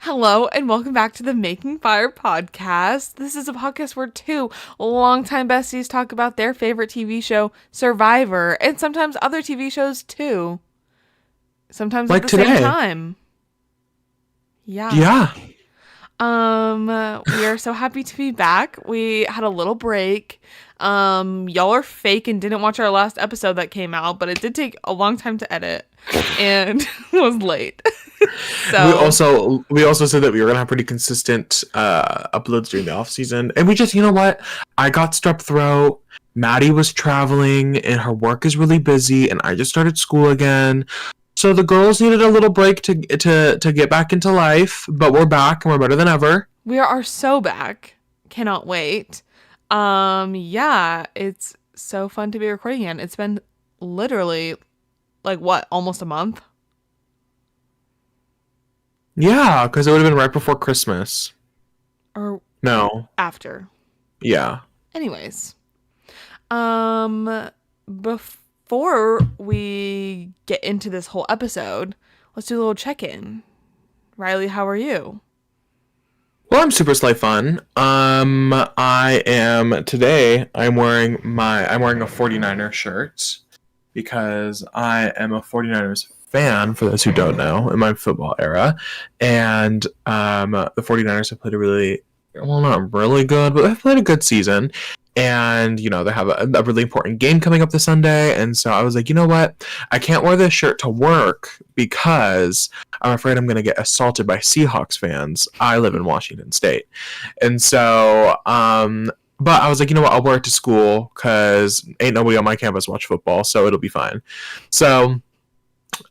Hello and welcome back to the Making Fire podcast. This is a podcast where two longtime besties talk about their favorite TV show, Survivor, and sometimes other TV shows too. Sometimes at Like the same today. time. Yeah. Yeah. We are so happy to be back. We had a little break. Y'all are fake and didn't watch our last episode that came out, but it did take a long time to edit and was late. We So also we also said that we were gonna have pretty consistent uploads during the off season. And we just you know what? I got strep throat. Maddie was traveling and her work is really busy and I just started school again. So the girls needed a little break to get back into life, but we're back and we're better than ever. we are so back. Cannot wait. Yeah, it's so fun to be recording again. It's been literally like what, almost a month? Yeah, because it would have been right before Christmas. Or No. after. Yeah. Anyways. Before we get into this whole episode, let's do a little check-in. Riley, how are you? Well, I'm super Sly Fun. I am today. I'm wearing a 49er shirt because I am a 49ers fan. For those who don't know, in my football era, and the 49ers have played a really well, not really good, but they've played a good season. And they have a really important game coming up this Sunday, and so I was like, you know what? I can't wear this shirt to work because I'm afraid I'm going to get assaulted by Seahawks fans. I live in Washington State. And so, but I was like, you know what? I'll wear it to school because ain't nobody on my campus watch football, so it'll be fine. So,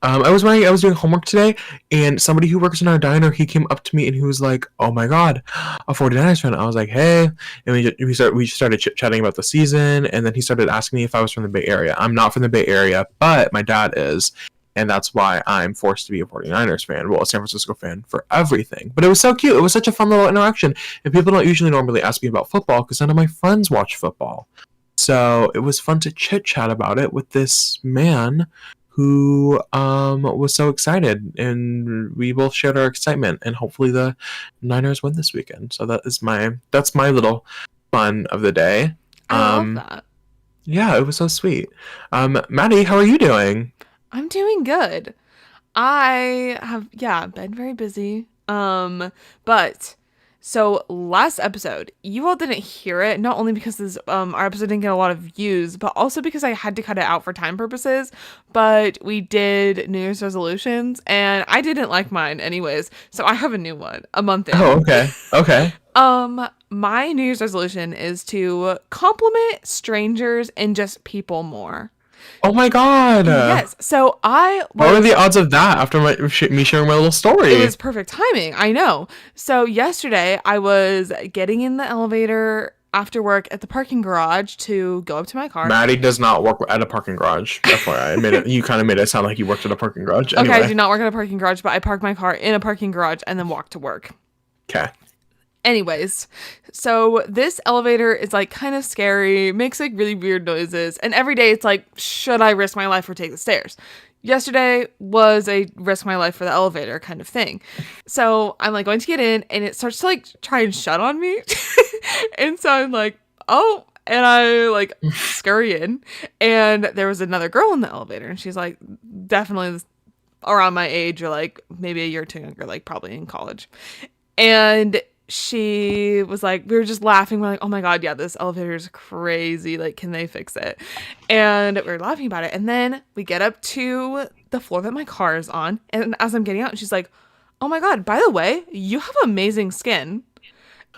I was doing homework today, and somebody who works in our diner, he came up to me and he was like, "Oh my God, a 49ers fan." I was like, "Hey," and we started chit chatting about the season, and then he started asking me if I was from the Bay Area. I'm not from the Bay Area, but my dad is, and that's why I'm forced to be a 49ers fan. Well, a San Francisco fan for everything. But it was so cute. It was such a fun little interaction, and people don't usually normally ask me about football because none of my friends watch football. So it was fun to chit chat about it with this man who was so excited, and we both shared our excitement, and hopefully the Niners win this weekend. So that's my little fun of the day. I love Um that. yeah, it was so sweet. Maddie, how are you doing? I'm doing good. I have, yeah, been very busy. But so last episode, you all didn't hear it, not only because our episode didn't get a lot of views, but also because I had to cut it out for time purposes. But we did New Year's resolutions, and I didn't like mine anyways, so I have a new one a month Oh, in. okay. Okay. My New Year's resolution is to compliment strangers and just people more. Oh my god. Yes. So I What were the was odds of that after me sharing my little It story? was perfect timing. I know. So yesterday I was getting in the elevator after work at the parking garage to go up to my car. Maddie does not work at a parking garage. FYI, you kind of made it sound like you worked at a parking garage. Okay, I do Anyway, not work at a parking garage, but I park my car in a parking garage and then walk to work. okay. Anyways, so this elevator is like kind of scary, makes like really weird noises, and every day it's like, should I risk my life or take the stairs? Yesterday was a risk my life for the elevator kind of thing. So I'm like going to get in and it starts to like try and shut on me. And so I'm like, oh, and I like scurry in, and there was another girl in the elevator, and she's like definitely around my age or like maybe a year or two younger, like probably in college. And she was like, we were just laughing. We're like, oh my God, yeah, this elevator is crazy. Like, can they fix it? And we were laughing about it. And then we get up to the floor that my car is on. And as I'm getting out, she's like, oh my God, by the way, you have amazing skin.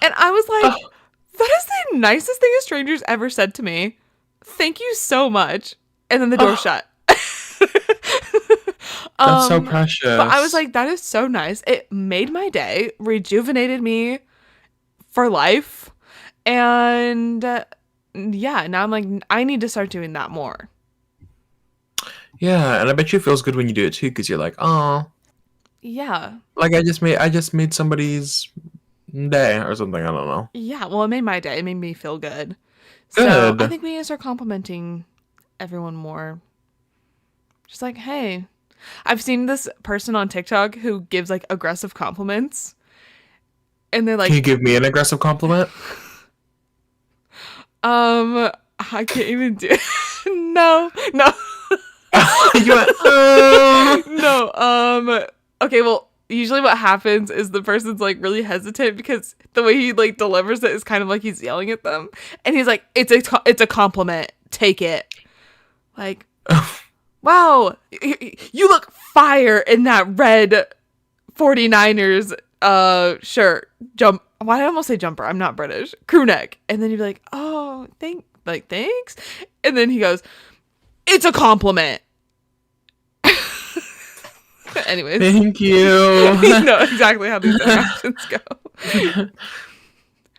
And I was like, Oh, that is the nicest thing a stranger's ever said to me. Thank you so much. And then the door oh, shut. that's so But I was precious. like, that is so nice. It made my day, rejuvenated me for life. And yeah, now I'm like, I need to start doing that more. Yeah, and I bet you it feels good when you do it too, because you're like, oh, Yeah. like I just made somebody's day or something. I don't know. Yeah. Well, it made my day. It made me feel good. So I Good. think we need to start complimenting everyone more. Just like, hey, I've seen this person on TikTok who gives like aggressive compliments. And they're like, can you give me an aggressive compliment? I can't even do it. No. You went, No. Okay, well, usually what happens is the person's like really hesitant because the way he like delivers it is kind of like he's yelling at them, and he's like, it's a compliment, take it. Like, wow, you look fire in that red 49ers shirt. Why did I almost say jumper? I'm not British. Crew neck. And then you'd be like, oh, thanks. And then he goes, it's a compliment. Anyways. thank you. You know exactly how these interactions go.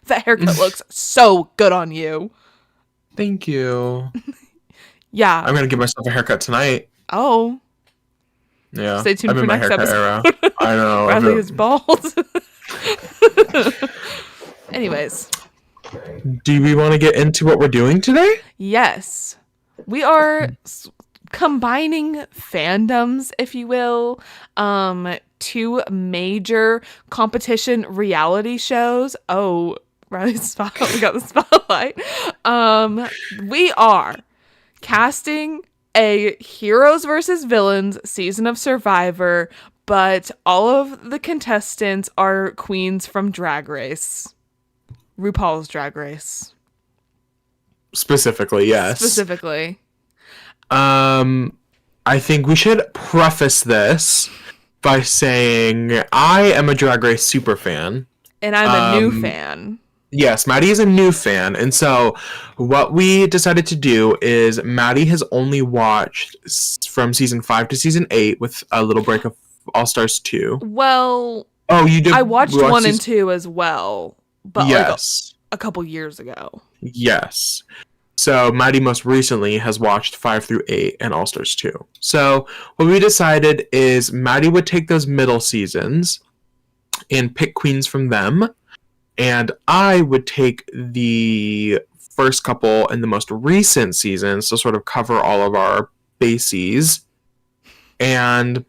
That haircut looks so good on you. Thank you. Yeah. I'm gonna give myself a haircut tonight. Oh. Yeah. Stay tuned I'm for in my next haircut episode. era. I know. Riley is bald. Anyways. Do we want to get into what we're doing today? Yes. We are combining fandoms, if you will. Two major competition reality shows. Oh, Riley's spotlight. We got the spotlight. We are casting a heroes versus villains season of Survivor, but all of the contestants are queens from Drag Race. RuPaul's Drag Race. Specifically, yes. Specifically. I think we should preface this by saying I am a Drag Race super fan. And I'm a new fan. Yes, Maddie is a new fan. And so what we decided to do is Maddie has only watched from season 5 to season 8 with a little break of All-Stars 2. Well, oh, you did. I watched 1 and 2 as well, but yes, like a couple years ago. Yes. So Maddie most recently has watched 5 through 8 and All-Stars 2. So what we decided is Maddie would take those middle seasons and pick queens from them. And I would take the first couple and the most recent seasons to sort of cover all of our bases and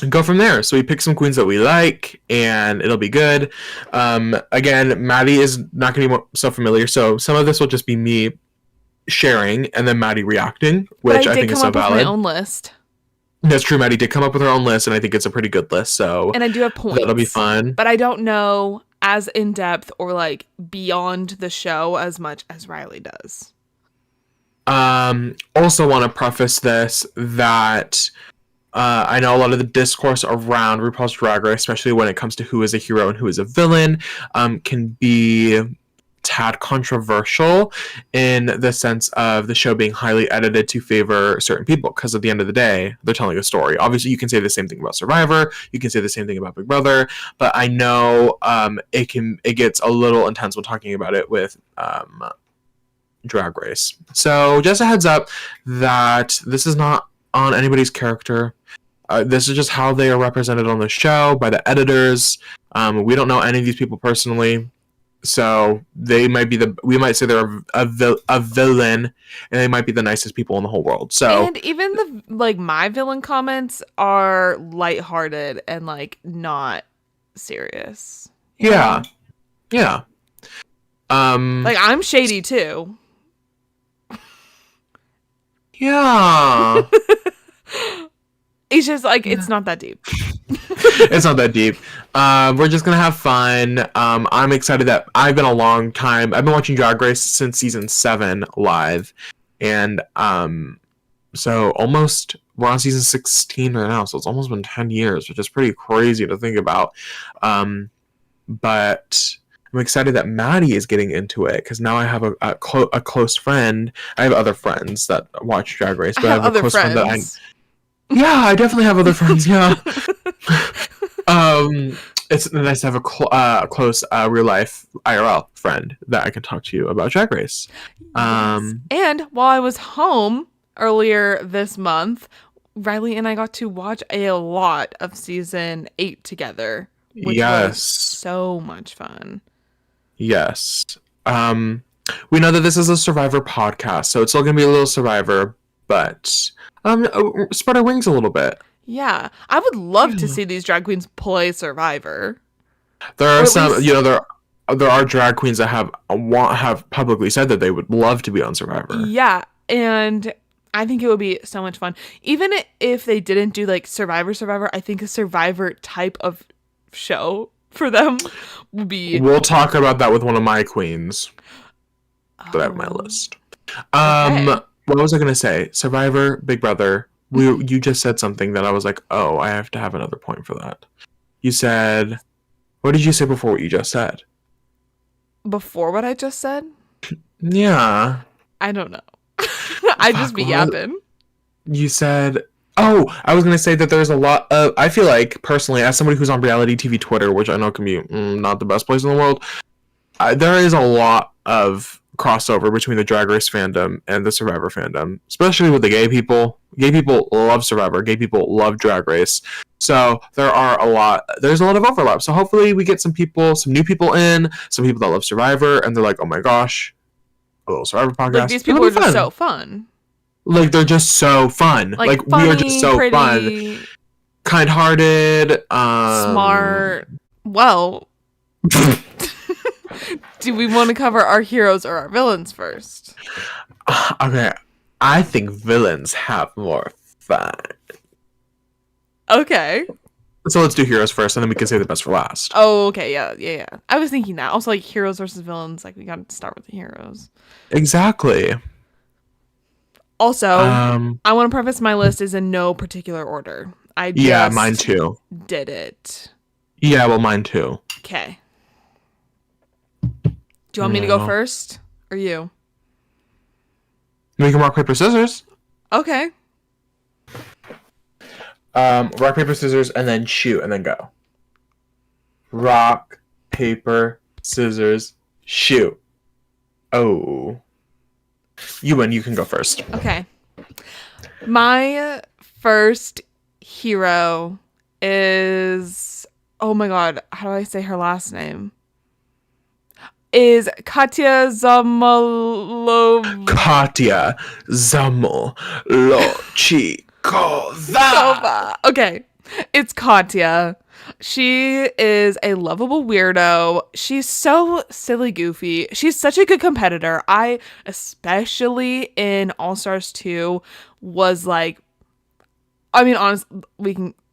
go from there. So we pick some queens that we like and it'll be good. Again, Maddie is not going to be so familiar. So some of this will just be me sharing and then Maddie reacting, which I think is so valid. I did come up with my own list. That's true. Maddie did come up with her own list and I think it's a pretty good list. So and I do have points. That'll be fun. But I don't know as in depth or like beyond the show as much as Riley does. Also want to preface this that I know a lot of the discourse around RuPaul's Drag Race, especially when it comes to who is a hero and who is a villain, can be tad controversial in the sense of the show being highly edited to favor certain people, because at the end of the day they're telling a story. Obviously you can say the same thing about Survivor, you can say the same thing about Big Brother, but I know it gets a little intense when talking about it with Drag Race. So just a heads up that this is not on anybody's character. This is just how they are represented on the show by the editors. We don't know any of these people personally. So we might say they're a villain, and they might be the nicest people in the whole world. So and even my villain comments are lighthearted and like not serious. Yeah. Yeah. Like I'm shady too. Yeah. It's just like it's not that deep. It's not that deep. We're just gonna have fun. I'm excited that I've been watching Drag Race since season 7 live, and so almost we're on season 16 right now, so it's almost been 10 years, which is pretty crazy to think about. But I'm excited that Maddie is getting into it because now I have a close friend. I have other friends that watch Drag Race, but I have a close friend that yeah, I definitely have other friends. Yeah. It's nice to have a close real life IRL friend that I can talk to you about Drag Race. Yes. And while I was home earlier this month, Riley and I got to watch a lot of season 8 together, which was so much fun. Yes. We know that this is a Survivor podcast, so it's still gonna be a little Survivor, but spread our wings a little bit. Yeah, I would love to see these drag queens play Survivor. There Or are at some, least, there are drag queens that have publicly said that they would love to be on Survivor. yeah. And I think it would be so much fun. Even if they didn't do like Survivor, I think a Survivor type of show for them would be. We'll talk about that with one of my queens that I have on my Oh, list. okay. What was I gonna say? Survivor, Big Brother. You just said something that I was like, oh, I have to have another point for that. You said, what did you say before what you just said? Before what I just said, Yeah. I don't know. I just Fuck. be yapping. You said, oh, I was gonna say that there's a lot of. I feel like personally, as somebody who's on reality TV Twitter, which I know can be not the best place in the world, there is a lot of crossover between the Drag Race fandom and the Survivor fandom, especially with the gay people. Gay people love Survivor. Gay people love Drag Race. So there's a lot of overlap. So hopefully we get some new people in, some people that love Survivor, and they're like, oh my gosh, a little Survivor Like podcast. these It'll people be are just fun. so fun. Like they're just so fun. Like We are just funny, so fun, pretty, kind-hearted. smart. Well, do we want to cover our heroes or our villains first? Okay, I think villains have more fun. Okay. So let's do heroes first, and then we can say the best for last. Oh, okay. Yeah. I was thinking that. Also, like heroes versus villains. Like we got to start with the heroes. Exactly. Also, Um. I want to preface my list is in no particular order. I just Yeah, mine too. did it. Yeah, well, mine too. Okay. Do you want me to go No. first or you? We can rock paper scissors. Okay. Rock paper scissors, and then shoot, and then go. Rock paper scissors shoot. Oh. You win. You can go first. Okay. My first hero is, oh my god, how do I say her last name? Is Katya Zamalova. Katya Zamolodchikova. Okay. It's Katya. She is a lovable weirdo. She's so silly goofy. She's such a good competitor. I, especially in All Stars 2, was like, I mean, honestly,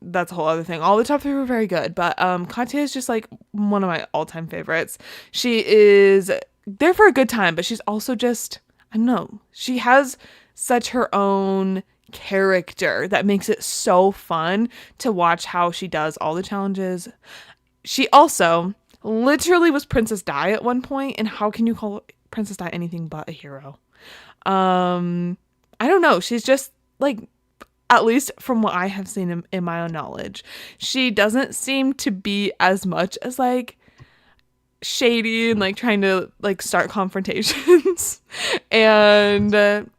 that's a whole other thing. All the top 3 were very good, but Katya is just like one of my all-time favorites. She is there for a good time, but she's also just, I don't know, she has such her own character that makes it so fun to watch how she does all the challenges. She also literally was Princess Di at one point, and how can you call Princess Di anything but a hero? I don't know. She's just like, at least from what I have seen in my own knowledge, she doesn't seem to be as much as like shady and like trying to like start confrontations. And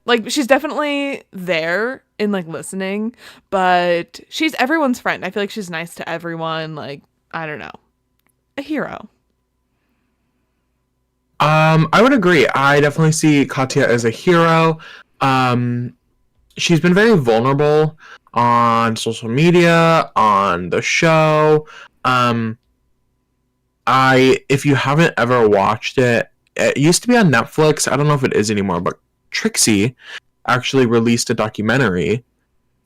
like she's definitely there in like listening, but she's everyone's friend. I feel like she's nice to everyone. Like, I don't know. A hero. I would agree. I definitely see Katya as a hero. She's been very vulnerable on social media, on the show. If you haven't ever watched it, it used to be on Netflix. I don't know if it is anymore, but Trixie actually released a documentary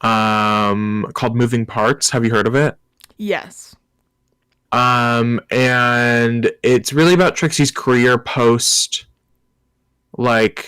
called Moving Parts. Have you heard of it? Yes. And it's really about Trixie's career post, like,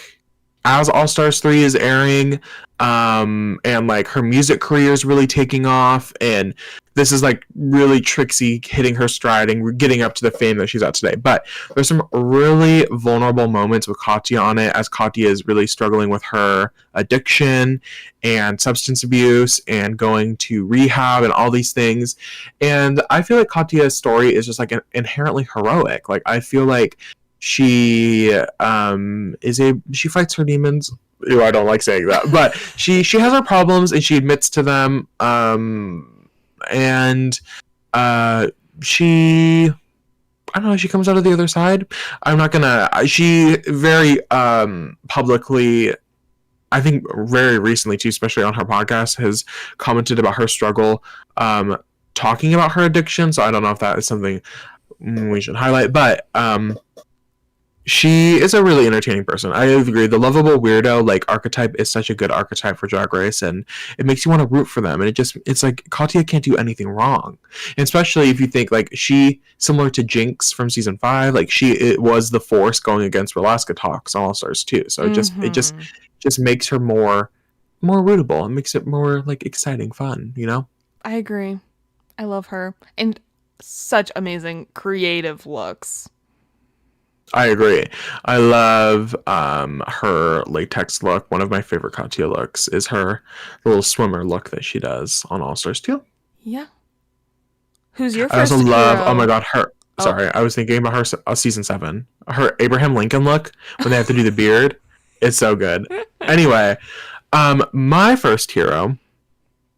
as All Stars 3 is airing, and like her music career is really taking off, and this is like really Trixie hitting her stride and getting up to the fame that she's at today. But there's some really vulnerable moments with Katya on it, as Katya is really struggling with her addiction and substance abuse and going to rehab and all these things. And I feel like Katya's story is just like inherently heroic. Like, I feel like she she fights her demons. Ew, I don't like saying that, but she has her problems and she admits to them. And she, I don't know, she comes out of the other side. I'm not gonna. She very publicly, I think very recently too, especially on her podcast, has commented about her struggle talking about her addiction. So I don't know if that is something we should highlight. But she is a really entertaining person. I agree. The lovable weirdo like archetype is such a good archetype for Drag Race, and it makes you want to root for them. And it's like Katya can't do anything wrong, and especially if you think like she, similar to Jinx from season 5, like it was the force going against Alaska Talks on All Stars 2. So it just makes her more rootable. It makes it more like exciting, fun. You know. I agree. I love her. And such amazing creative looks. I agree. I love her latex look. One of my favorite Katya looks is her little swimmer look that she does on All Stars 2. Yeah. Who's your I first also love, hero? oh my god, her. Oh. Sorry, I was thinking about her season 7. Her Abraham Lincoln look when they have to do the beard. It's so good. Anyway, my first hero,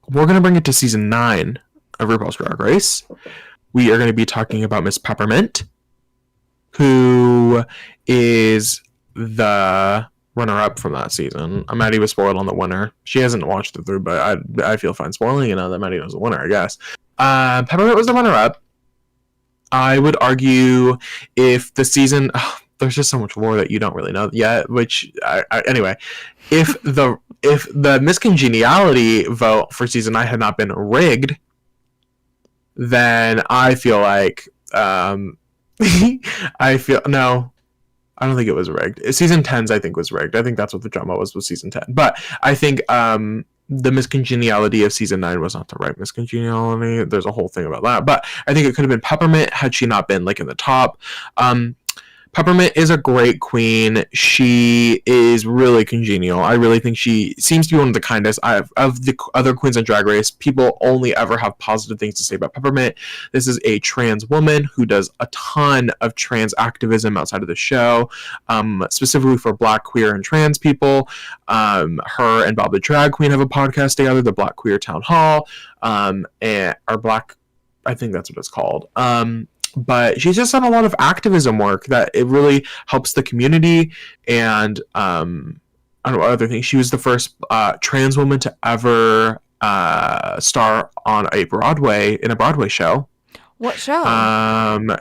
we're going to bring it to season 9 of RuPaul's Drag Race. We are going to be talking about Miss Peppermint, who is the runner-up from that season. Maddie was spoiled on the winner. She hasn't watched it through, but I feel fine spoiling it now that Maddie was the winner, I guess. Peppermint was the runner-up. I would argue if the season... there's just so much more that you don't really know yet, which... anyway, if the Miss Congeniality vote for season 9 had not been rigged, then I feel like... no, I don't think it was rigged. Season 10's I think was rigged. I think that's what the drama was season 10. But I think the miscongeniality of season 9 was not the right miscongeniality. There's a whole thing about that. But I think it could have been Peppermint had she not been like in the top. Peppermint is a great queen. She is really congenial. I really think she seems to be one of the kindest. Of the other queens on Drag Race, people only ever have positive things to say about Peppermint. This is a trans woman who does a ton of trans activism outside of the show, specifically for Black, queer, and trans people. Her and Bob the Drag Queen have a podcast together, the Black Queer Town Hall, or Black, I think that's what it's called. But she's just done a lot of activism work that it really helps the community. And I don't know what other things. She was the first trans woman to ever star on a Broadway show. What show?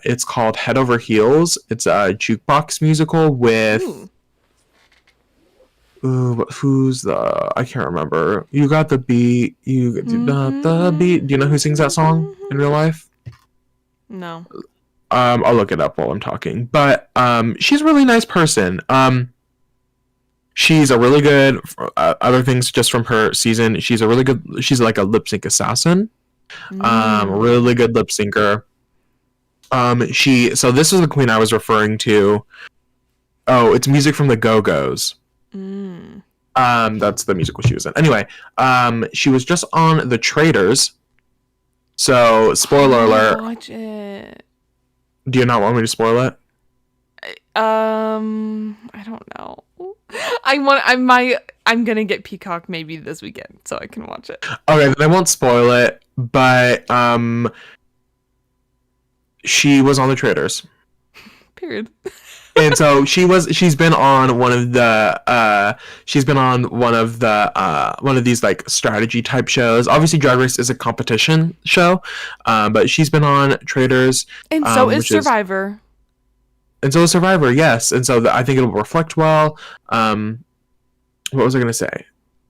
It's called Head Over Heels. It's a jukebox musical with... Ooh, who's the... I can't remember. You got the beat. You got the beat. Do you know who sings that song in real life? No. I'll look it up while I'm talking. But she's a really nice person. She's a really good... other things just from her season. She's like a lip sync assassin. Really good lip syncer. So this is the queen I was referring to. Oh, it's music from the Go-Go's. That's the musical she was in. Anyway, she was just on The Traitors. So, spoiler alert. Watch it. Do you not want me to spoil it? I don't know. I'm gonna get Peacock maybe this weekend so I can watch it. Okay, then I won't spoil it, but she was on The Traitors. Period. And so she's been on one of these like strategy type shows. Obviously Drag Race is a competition show, but she's been on Traitors. And so is Survivor. And so is Survivor, yes. And so I think it'll reflect well. What was I going to say?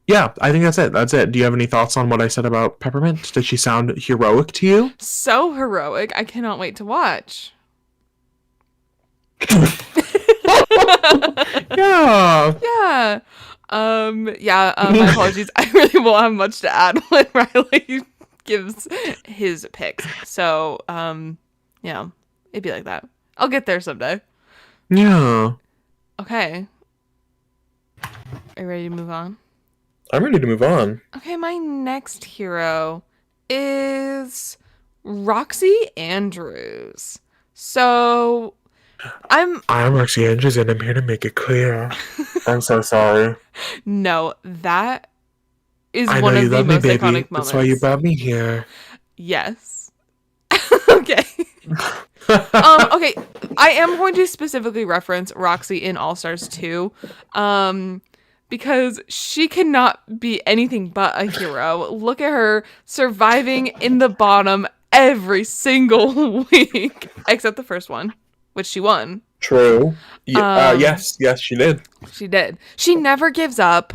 Yeah, I think that's it. Do you have any thoughts on what I said about Peppermint? Did she sound heroic to you? So heroic. I cannot wait to watch. Yeah. My apologies. I really won't have much to add when Riley gives his picks. So, it'd be like that. I'll get there someday. Yeah. Okay. Are you ready to move on? I'm ready to move on. Okay, my next hero is Roxy Andrews. So... I'm Roxy Andrews, and I'm here to make it clear. I'm so sorry. No, that is I one know of you the love most me, baby. iconic moments. That's why you brought me here. Yes. Okay. Okay. I am going to specifically reference Roxy in All Stars 2, because she cannot be anything but a hero. Look at her surviving in the bottom every single week, except the first one, which she won. True. Um, Yes, she did. she did. She never gives up.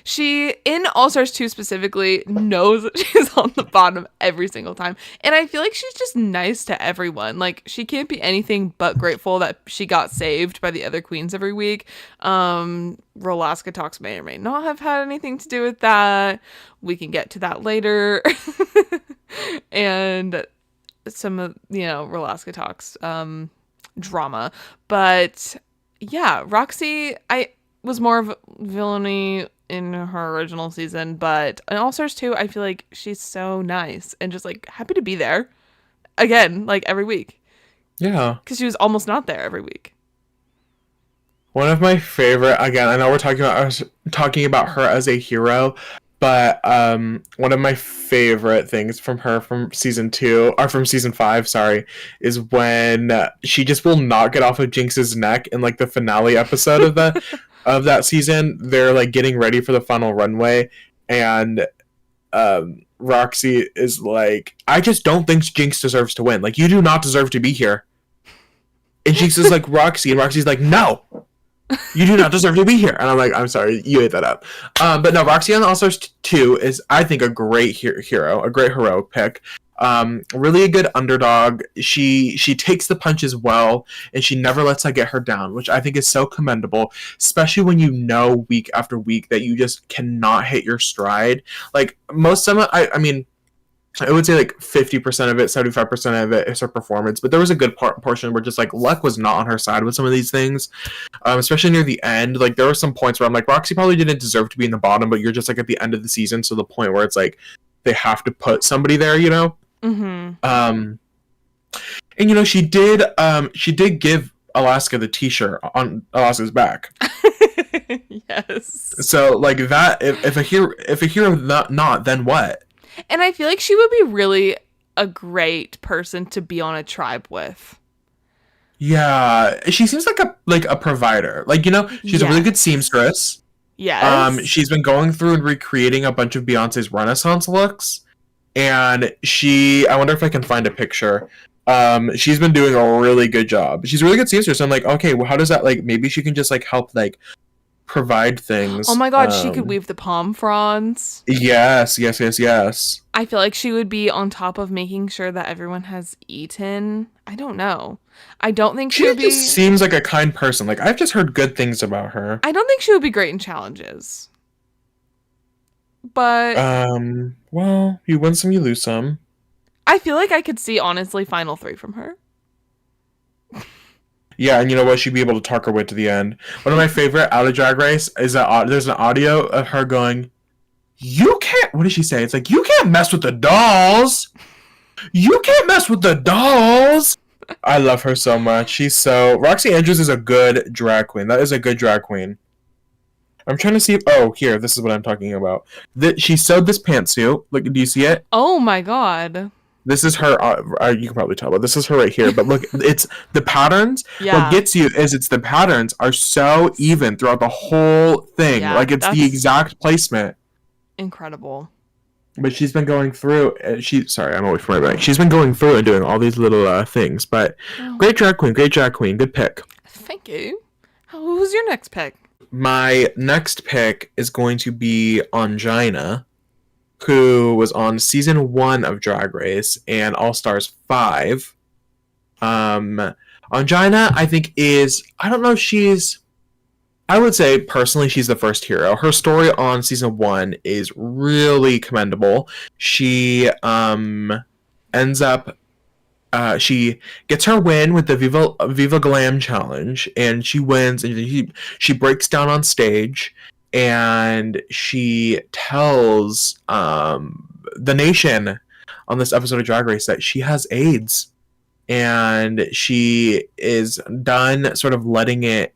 She, in All Stars 2 specifically, knows that she's on the bottom every single time. And I feel like she's just nice to everyone. Like, she can't be anything but grateful that she got saved by the other queens every week. Rolaska Talks may or may not have had anything to do with that. We can get to that later. And some of, Rolaska Talks drama. But yeah, Roxy, I was more of villainy in her original season, but in All Stars 2, I feel like she's so nice and just like happy to be there again, like every week. Yeah. Because she was almost not there every week. One of my favorite, again, I know we're talking about her as a hero, but one of my favorite things from her from season 2, or from season 5, sorry, is when she just will not get off of Jinx's neck in like the finale episode of the of that season. They're like getting ready for the final runway, and Roxy is like, I just don't think Jinx deserves to win. Like, you do not deserve to be here. And Jinx is like, Roxy, and Roxy's like, no, you do not deserve to be here. And I'm like, I'm sorry, you ate that up. But no, Roxy on All Stars 2 is, I think, a great hero, a great heroic pick. Really a good underdog. She takes the punches well, and she never lets that get her down, which I think is so commendable, especially when you know week after week that you just cannot hit your stride. Like, most of them, I mean, I would say like 50% of it, 75% of it is her performance, but there was a good portion where just like luck was not on her side with some of these things, especially near the end. Like, there were some points where I'm like, Roxy probably didn't deserve to be in the bottom, but you're just like at the end of the season, so the point where it's like they have to put somebody there, you know. Mm-hmm. And you know, she did give Alaska the T-shirt on Alaska's back. Yes. So like that, if a hero not, then what? And I feel like she would be really a great person to be on a tribe with. Yeah, she seems like a provider. Like, you know, she's a really good seamstress. Yes. She's been going through and recreating a bunch of Beyonce's Renaissance looks, and I wonder if I can find a picture. She's been doing a really good job. She's a really good seamstress. So I'm like, okay, well, how does that, like, maybe she can just like help like provide things. Oh my god, she could weave the palm fronds. Yes. I feel like she would be on top of making sure that everyone has eaten. I don't know. I don't think she would be... just seems like a kind person. Like, I've just heard good things about her. I don't think she would be great in challenges. But... well, you win some, you lose some. I feel like I could see, honestly, Final 3 from her. Yeah, and you know what? She'd be able to talk her way to the end. One of my favorite out of Drag Race is that there's an audio of her going, "You can't..." What did she say? It's like, "You can't mess with the dolls! You can't mess with the dolls!" I love her so much. Roxy Andrews is a good drag queen. That is a good drag queen. I'm trying to see... Oh, here. This is what I'm talking about. She sewed this pantsuit. Look, do you see it? Oh my god. This is her. You can probably tell, but this is her right here. But look, it's the patterns. Yeah. What gets you is the patterns are so even throughout the whole thing. Yeah, like, it's the exact placement. Incredible. But she's been going through. Sorry, I'm away from my mic. She's been going through and doing all these little things. But great drag queen, good pick. Thank you. Who's your next pick? My next pick is going to be Ongina, who was on season 1 of Drag Race and All Stars 5. Ongina, I think I don't know if I would say personally she's the first hero. Her story on season 1 is really commendable. She ends up she gets her win with the Viva Glam challenge, and she wins, and she breaks down on stage, and she tells the nation on this episode of Drag Race that she has AIDS, and she is done sort of letting it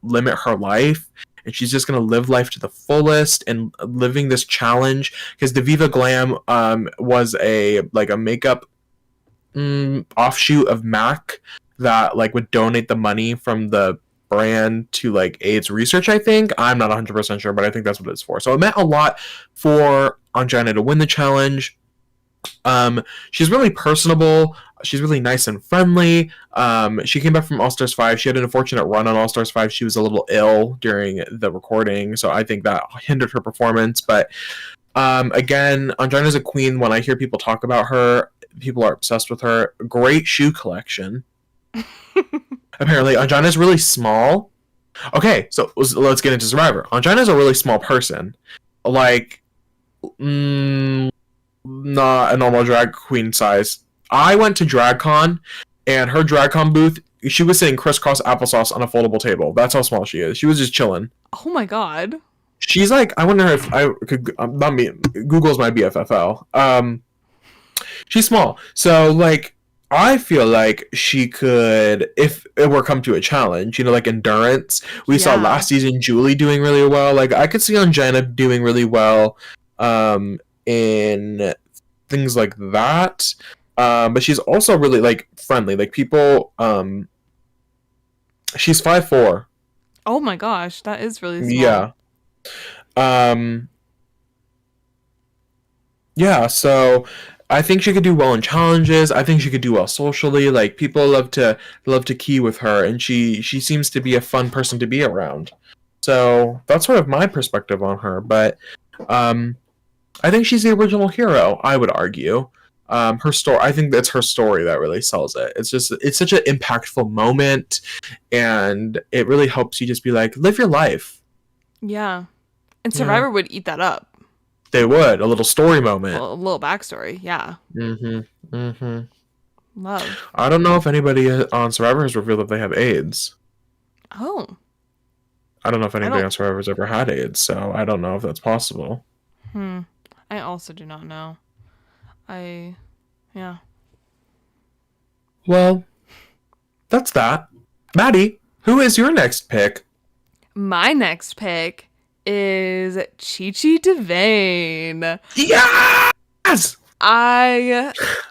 limit her life, and she's just going to live life to the fullest and living this challenge, because the Viva Glam was a makeup offshoot of MAC that like would donate the money from the brand to like AIDS research. I think, I'm not 100% sure, but I think that's what it's for. So it meant a lot for Ongina to win the challenge. She's really personable. She's really nice and friendly. She came back from All Stars 5. She had an unfortunate run on All Stars 5. She was a little ill during the recording, so I think that hindered her performance. But again, Angina's a queen. When I hear people talk about her, people are obsessed with her. Great shoe collection. Apparently, Angina's really small. Okay, so let's get into Survivor. Angina's a really small person. Like, not a normal drag queen size. I went to DragCon, and her DragCon booth, she was sitting crisscross applesauce on a foldable table. That's how small she is. She was just chilling. Oh my god. She's like, I wonder if I could, not me, Google's my BFFL. She's small. So, like, I feel like she could, if it were come to a challenge, like endurance. We saw last season Julie doing really well. Like, I could see Angina doing really well in things like that. But she's also really, like, friendly. Like, people, she's 5'4". Oh my gosh, that is really small. Yeah. Yeah, so I think she could do well in challenges. I think she could do well socially. Like, people love to key with her, and she seems to be a fun person to be around. So that's sort of my perspective on her. But I think she's the original hero, I would argue. Her story, I think it's her story that really sells it. It's such an impactful moment, and it really helps you just be like, live your life. Yeah. And Survivor would eat that up. They would. A little story moment. A little backstory, yeah. Love. I don't know if anybody on Survivor has revealed that they have AIDS. Oh. I don't know if anybody on Survivor has ever had AIDS, so I don't know if that's possible. I also do not know. Yeah. Well, that's that. Maddie, who is your next pick? My next pick is Chi-Chi DeVayne. Yes!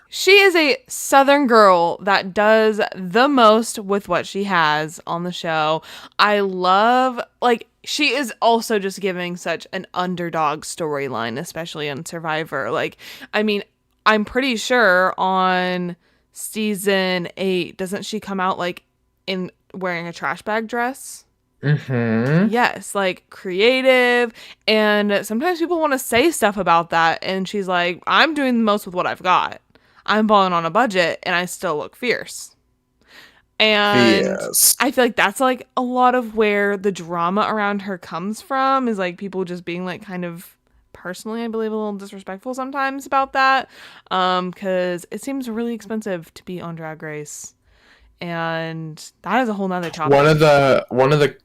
She is a Southern girl that does the most with what she has on the show. I love, like, she is also just giving such an underdog storyline, especially on Survivor. Like, I mean, I'm pretty sure on season 8, doesn't she come out, like, in wearing a trash bag dress? Yes, like, creative, and sometimes people want to say stuff about that, and she's like, I'm doing the most with what I've got. I'm balling on a budget, and I still look fierce. And I feel like that's, like, a lot of where the drama around her comes from, is, like, people just being, like, kind of, personally, I believe, a little disrespectful sometimes about that, because it seems really expensive to be on Drag Race. And that is a whole nother topic.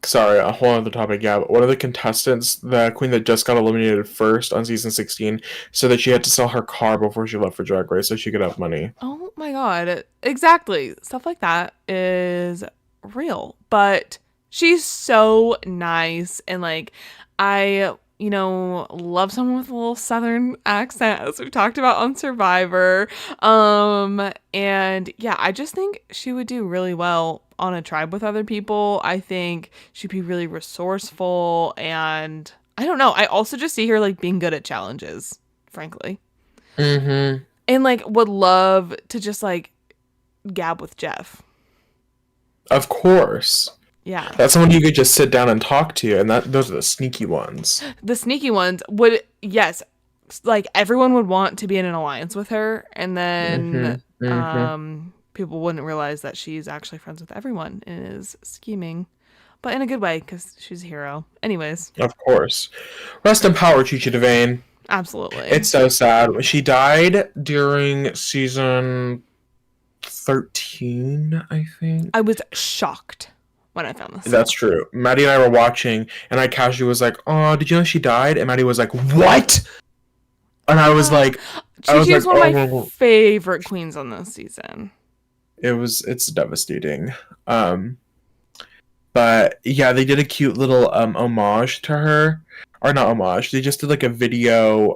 Sorry, a whole other topic, yeah. But one of the contestants, the queen that just got eliminated first on season 16, said that she had to sell her car before she left for Drag Race so she could have money. Oh my god. Exactly. Stuff like that is real. But she's so nice. And, like, I love someone with a little Southern accent, as we've talked about on Survivor. And yeah, I just think she would do really well on a tribe with other people. I think she'd be really resourceful, and I don't know. I also just see her, like, being good at challenges, frankly. And, like, would love to just, like, gab with Jeff. Of course. Yeah. That's someone you could just sit down and talk to, and those are the sneaky ones. The sneaky ones would, yes, like, everyone would want to be in an alliance with her, and then people wouldn't realize that she's actually friends with everyone and is scheming, but in a good way, because she's a hero. Anyways. Of course. Rest in power, Chi-Chi DeVayne. Absolutely. It's so sad. She died during season 13, I think. I was shocked when I found this. That's true. Maddie and I were watching, and I casually was like, "Oh, did you know she died?" And Maddie was like, "What?" And I was like, "She's one of my favorite queens on this season." It's devastating. But yeah, they did a cute little homage to her, or not homage. They just did, like, a video.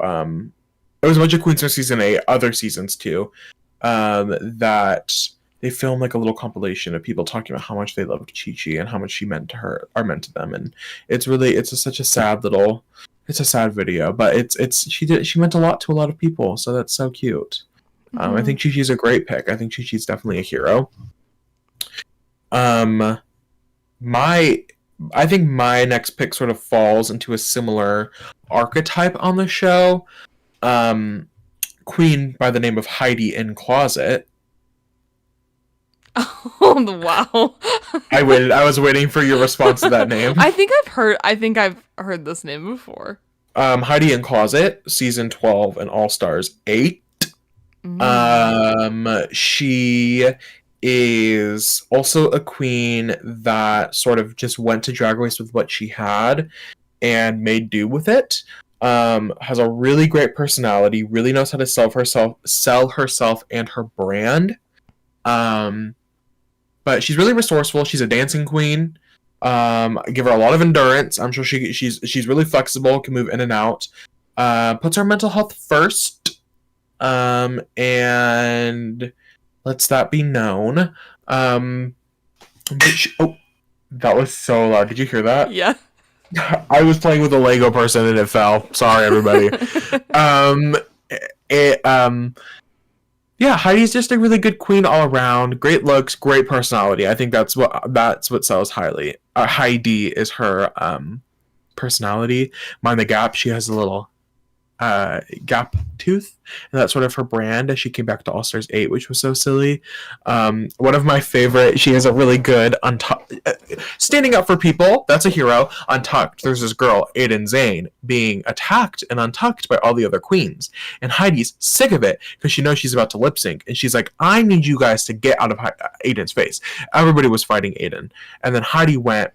It was a bunch of queens from season 8, other seasons too, that they filmed, like, a little compilation of people talking about how much they loved Chi-Chi and how much she meant to them, and it's such a sad little it's a sad video, but she meant a lot to a lot of people, so that's so cute. I think Chi Chi's a great pick. I think Chi Chi's definitely a hero. Um, my I think my next pick sort of falls into a similar archetype on the show. Queen by the name of Heidi in Closet. Oh wow! I waited. I was waiting for your response to that name. I think I've heard this name before. Heidi in Closet, season 12 and All Stars 8. She is also a queen that sort of just went to Drag Race with what she had and made do with it. Has a really great personality, really knows how to sell herself and her brand. But she's really resourceful. She's a dancing queen. Give her a lot of endurance. I'm sure she's really flexible, can move in and out. Puts her mental health first. And lets that be known. That was so loud. Did you hear that? Yeah. I was playing with a Lego person and it fell. Sorry, everybody. Yeah, Heidi's just a really good queen all around. Great looks, great personality. I think that's what sells highly. Heidi is her personality. Mind the Gap, she has a little gap tooth, and that's sort of her brand as she came back to All Stars 8, which was so silly. One of my favorite, she has a really good standing up for people. That's a hero. Untucked, there's this girl, Aiden Zane, being attacked and untucked by all the other queens, and Heidi's sick of it because she knows she's about to lip sync, and she's like, I need you guys to get out of Aiden's face. Everybody was fighting Aiden, and then Heidi went,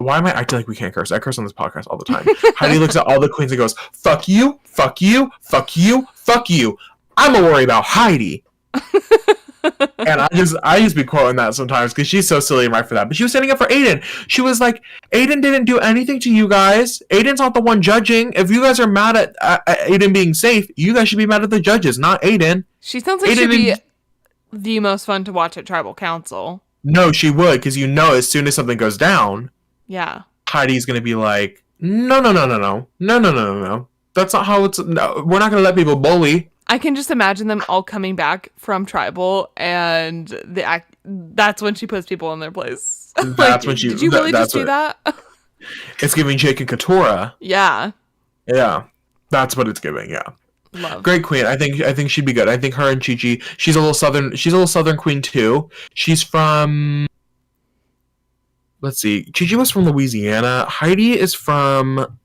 why am I acting like we can't curse? I curse on this podcast all the time. Heidi looks at all the queens and goes, fuck you, fuck you, fuck you, fuck you. I'm gonna worry about Heidi. And I just be quoting that sometimes because she's so silly and right for that. But she was standing up for Aiden. She was like, Aiden didn't do anything to you guys. Aiden's not the one judging. If you guys are mad at Aiden being safe, you guys should be mad at the judges, not Aiden. She sounds like she'd be the most fun to watch at Tribal Council. No, she would, because as soon as something goes down, yeah, Heidi's gonna be like, no. That's not how it's. No, we're not gonna let people bully. I can just imagine them all coming back from Tribal, and that's when she puts people in their place. That's when she. Did you really just do that? It's giving Jake and Katora. Yeah. Yeah, that's what it's giving. Yeah. Love. Great queen. I think she'd be good. I think her and Chi Chi. She's a little southern queen too. She's from. Let's see. Chi Chi was from Louisiana. Heidi is from,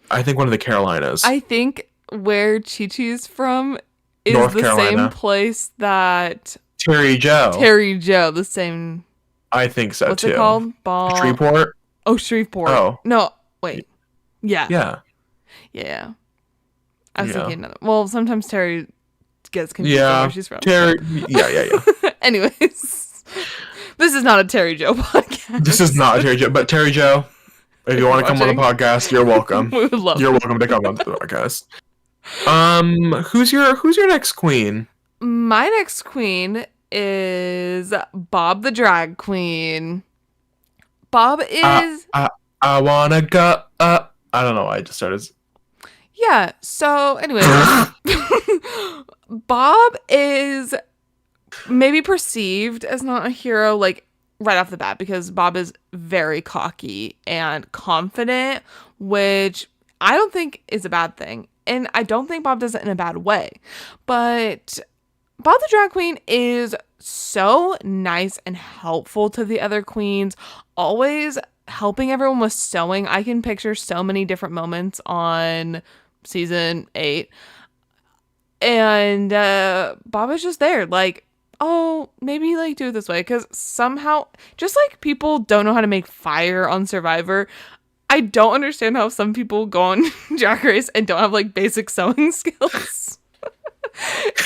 I think, one of the Carolinas. I think where Chi Chi's from is North the Carolina. same place that Terry Joe. The same. I think so What's too. What's it called? Shreveport. Oh, Shreveport. Oh. No, wait. Yeah. Yeah. I was thinking another. Well, sometimes Terry gets confused where she's from. Terry. Yeah. Anyways. This is not a Terry Joe podcast. This is not a Terry Joe, but Terry Joe, if you want to come on the podcast, you're welcome. We would love You're welcome to come on the podcast. Who's your next queen? My next queen is Bob the drag queen. Bob is. I wanna go up. I don't know why I just started. Yeah. So anyway, Bob is maybe perceived as not a hero, like right off the bat, because Bob is very cocky and confident, which I don't think is a bad thing. And I don't think Bob does it in a bad way. But Bob the drag queen is so nice and helpful to the other queens, always helping everyone with sewing. I can picture so many different moments on season 8. And Bob is just there, like, oh, maybe like do it this way, because somehow, just like people don't know how to make fire on Survivor, I don't understand how some people go on Drag Race and don't have like basic sewing skills.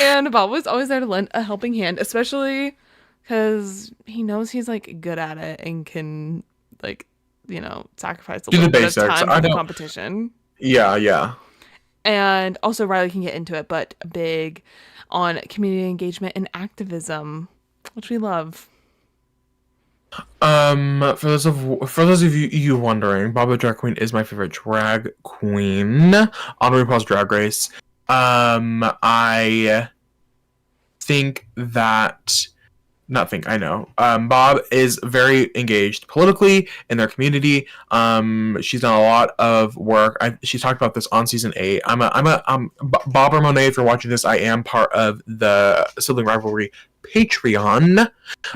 And Bob was always there to lend a helping hand, especially because he knows he's like good at it and can like, sacrifice a little bit of time for the competition. Yeah. And also Riley can get into it, but big on community engagement and activism, which we love. For those of you wondering, Baba Drag Queen is my favorite drag queen on RuPaul's Drag Race. I think that not think I know. Bob is very engaged politically in their community. She's done a lot of work. She talked about this on season 8. Bob or Monet. If you're watching this, I am part of the Sibling Rivalry Patreon.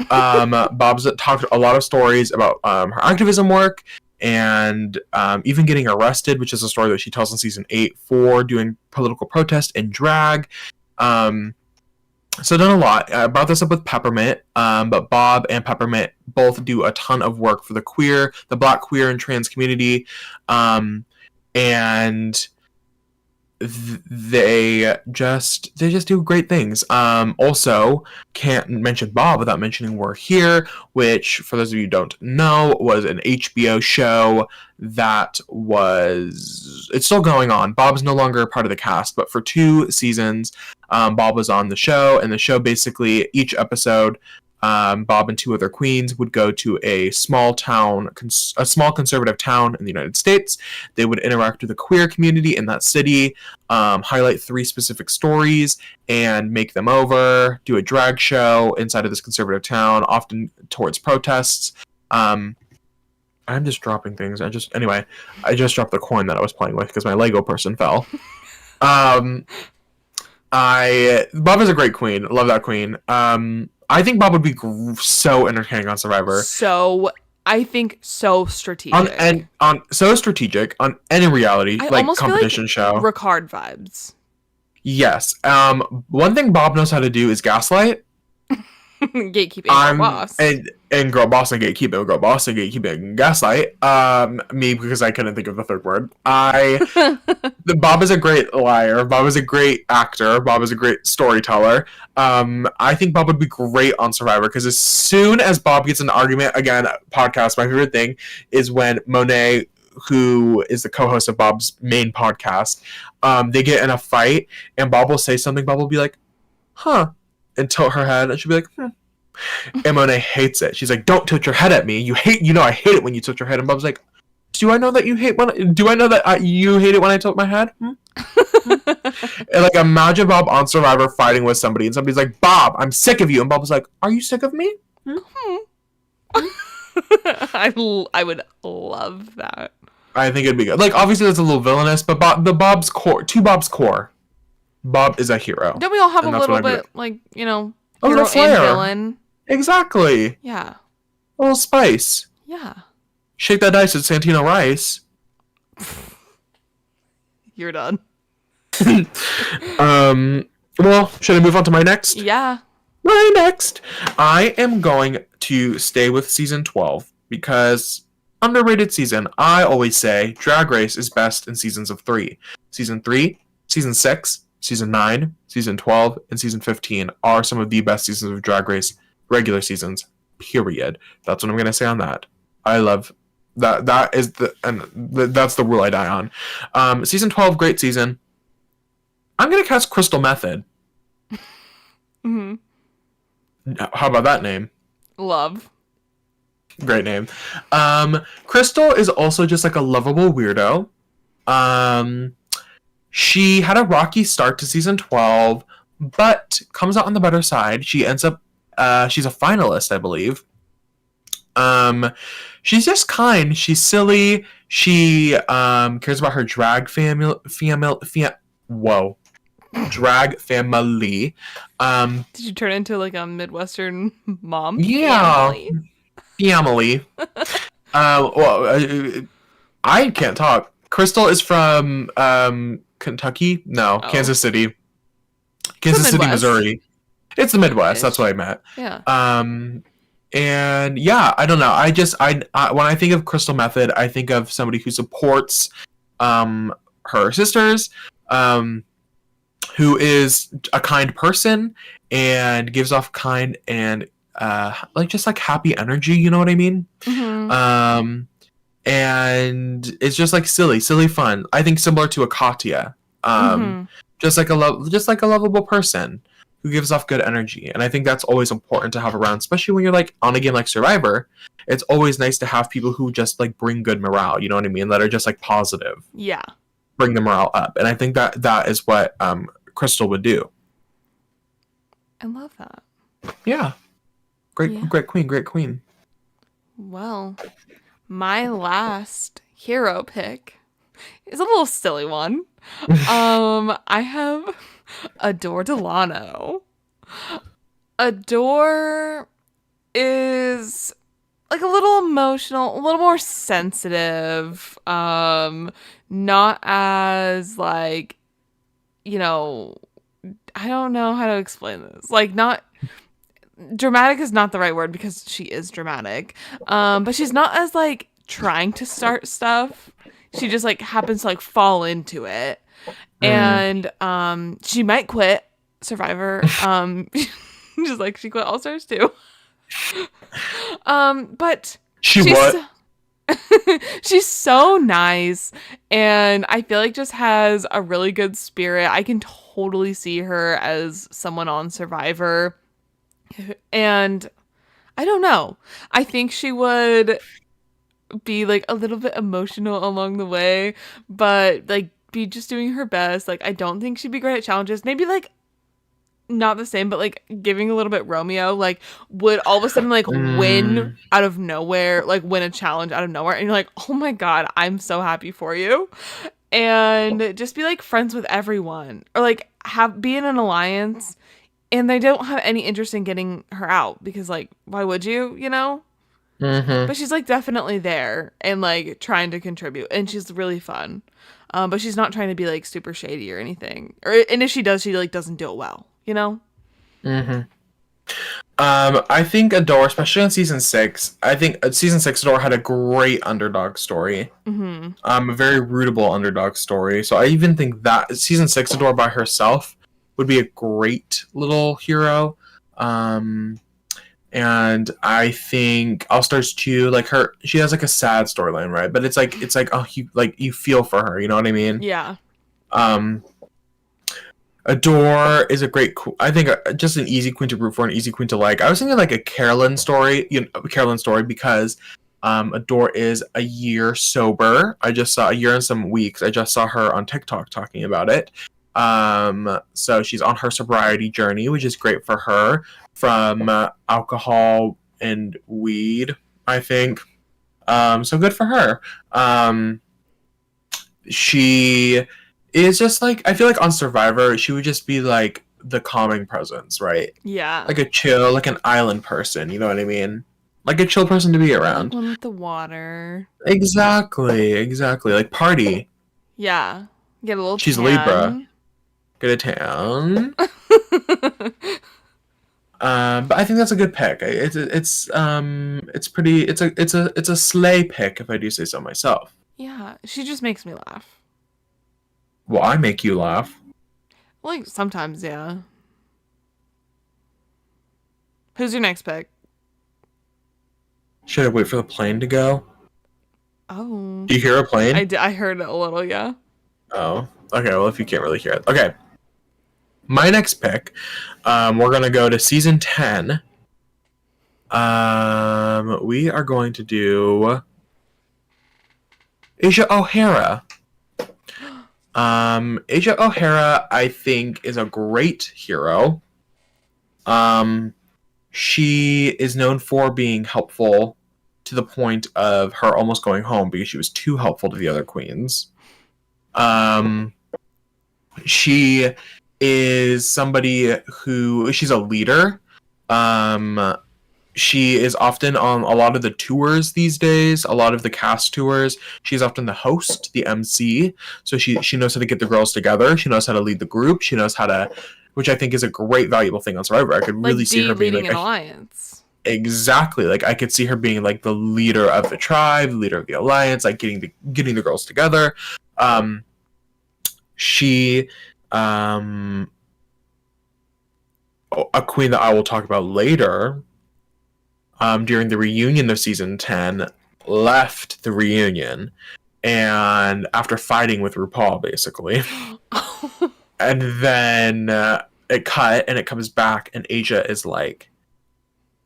Bob's talked a lot of stories about her activism work and even getting arrested, which is a story that she tells in season 8 for doing political protest and drag. So done a lot. I brought this up with Peppermint, but Bob and Peppermint both do a ton of work for the Black queer and trans community, and they just do great things. Also, can't mention Bob without mentioning We're Here, which, for those of you who don't know, was an HBO show that it's still going on. Bob's no longer part of the cast, but for 2 seasons, Bob was on the show, and the show basically, each episode, Bob and 2 other queens would go to a small conservative town in the United States. They would interact with the queer community in that city, highlight 3 specific stories, and make them over, do a drag show inside of this conservative town, often towards protests. I'm just dropping things. I just dropped the coin that I was playing with because my Lego person fell. Bob is a great queen. Love that queen. I think Bob would be so entertaining on Survivor. I think so strategic. So strategic on any reality competition show. Ricard vibes. Yes. One thing Bob knows how to do is gaslight. Gatekeeping girl boss. And girl boss and gatekeeping, girl boss and gatekeeping and gaslight. Me, because I couldn't think of the third word. Bob is a great liar. Bob is a great actor. Bob is a great storyteller. I think Bob would be great on Survivor because as soon as Bob gets in an argument, again, podcast, my favorite thing is when Monet, who is the co-host of Bob's main podcast, they get in a fight and Bob will say something. Bob will be like, huh, and tilt her head, and she'll be like, And Monet hates it. She's like, don't tilt your head at me. I hate it when you tilt your head. And Bob's like, do I know that you hate you hate it when I tilt my head? And like, imagine Bob on Survivor fighting with somebody, and somebody's like, Bob, I'm sick of you. And Bob's like, are you sick of me? I would love that. I think it'd be good. Like, obviously that's a little villainous, but Bob's core. Bob is a hero. Don't we all have a little bit, like, hero and villain? Exactly. Yeah. A little spice. Yeah. Shake that dice at Santino Rice. You're done. Well, should I move on to my next? Yeah. My next. I am going to stay with season 12 because underrated season. I always say Drag Race is best in seasons of 3. Season 3, season 6, season 9, season 12, and season 15 are some of the best seasons of Drag Race regular seasons, period. That's what I'm going to say on that. I love that. That's the rule I die on. Season 12, great season. I'm going to cast Crystal Method. Mm-hmm. How about that name? Love. Great name. Crystal is also just like a lovable weirdo. She had a rocky start to season 12, but comes out on the better side. She ends up, she's a finalist, I believe. She's just kind. She's silly. She cares about her drag drag family. Did you turn into like a Midwestern mom? Yeah. Family. I can't talk. Crystal is from Kentucky? No, oh. Kansas City. Kansas City, Missouri. It's the Midwest. That's what I meant. Yeah. And yeah, I don't know. I when I think of Crystal Method, I think of somebody who supports her sisters, who is a kind person and gives off kind and just happy energy. You know what I mean? Mm-hmm. And it's just like silly fun. I think similar to a Katya. Just like a lovable person who gives off good energy. And I think that's always important to have around, especially when you're like on a game like Survivor. it's always nice to have people who just like bring good morale, you know what I mean, that are just like positive, Yeah. bring the morale up. And I think that is what Crystal would do. I love that. Yeah. Yeah. Great queen, great queen. Well, my last hero pick is a little silly one. I have Adore Delano. Adore is like a little emotional, a little more sensitive, not as like, you know, I don't know how to explain this. Like not dramatic is not the right word because she is dramatic. But she's not as like trying to start stuff. She just like happens to like fall into it. Mm. And she might quit Survivor. Just like she quit All Stars too. But She she's what? she's so nice, and I feel like just has a really good spirit. I can totally see her as someone on Survivor, and I don't know. I think she would be like a little bit emotional along the way, but like be just doing her best. Like I don't think she'd be great at challenges. Maybe like not the same, but like giving a little bit Romeo, like would all of a sudden like win Mm. out of nowhere, like win a challenge out of nowhere, and you're like, oh my god, I'm so happy for you, and just be like friends with everyone, or like have be in an alliance, and they don't have any interest in getting her out because like why would you, you know? Mm-hmm. But she's like definitely there and like trying to contribute, and she's really fun. But she's not trying to be like super shady or anything, or and if she does, she like doesn't do it well, you know? Mm-hmm. I think Adore, especially on season 6, I think season 6 Adore had a great underdog story. Mm-hmm. A very rootable underdog story. So I even think that season 6 Adore by herself would be a great little hero. And I think All Stars 2, like she has like a sad storyline, right? But it's like oh, you feel for her, you know what I mean? Yeah. Um, Adore is a great, I think, just an easy queen to root for, an easy queen to like. I was thinking like a Carolyn story, because Adore is a year sober. I just saw a year and some weeks. I just saw her on TikTok talking about it. So she's on her sobriety journey, which is great for her, from alcohol and weed, I think. So good for her. She is just like, I feel like on Survivor, she would just be like the calming presence, right? Yeah. Like a chill, like an island person, you know what I mean? Like a chill person to be Like around. one with the water. Exactly. Like party. Yeah. Get a little She's Libra. tan. Get a town. But I think that's a good pick. It's pretty. It's a slay pick if I do say so myself. Yeah. She just makes me laugh. Well, I make you laugh. Like sometimes, yeah. Who's your next pick? Should I wait for the plane to go? Oh. Do you hear a plane? I heard it a little, yeah. Oh, okay. Well, if you can't really hear it, okay. My next pick, we're gonna go to season 10. We are going to do Asia O'Hara. Asia O'Hara, I think, is a great hero. She is known for being helpful to the point of her almost going home because she was too helpful to the other queens. She is somebody who she's a leader. She is often on a lot of the tours these days, a lot of the cast tours. She's often the host, the MC. So she knows how to get the girls together. She knows how to lead the group. She knows how to, which I think is a great valuable thing on Survivor. I could really Like see her being leading like an alliance. exactly, like I could see her being like the leader of the tribe, the leader of the alliance, like getting the girls together. She a queen that I will talk about later, during the reunion of season 10, left the reunion, and after fighting with RuPaul, basically. And then it cut, and it comes back, and Asia is like,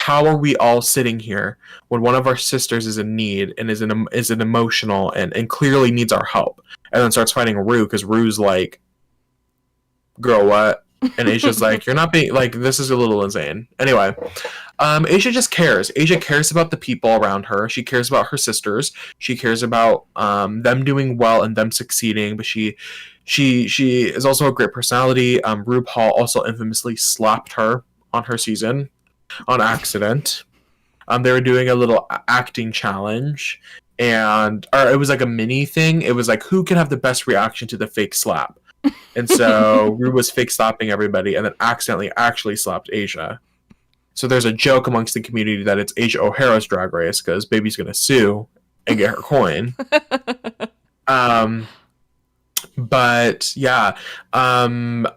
how are we all sitting here when one of our sisters is in need and is an emotional and clearly needs our help, and then starts fighting Rue because Rue's like, girl, what? And Asia's like, you're not being like, this is a little insane. Anyway, Asia just cares. Asia cares about the people around her. She cares about her sisters. She cares about them doing well and them succeeding. But she is also a great personality. RuPaul also infamously slapped her on her season on accident. They were doing a little acting challenge, or it was like a mini thing. It was like, who can have the best reaction to the fake slap? And so Rue was fake slapping everybody and then accidentally actually slapped Asia. So there's a joke amongst the community that it's Asia O'Hara's drag race because baby's gonna sue and get her coin. But yeah, I'll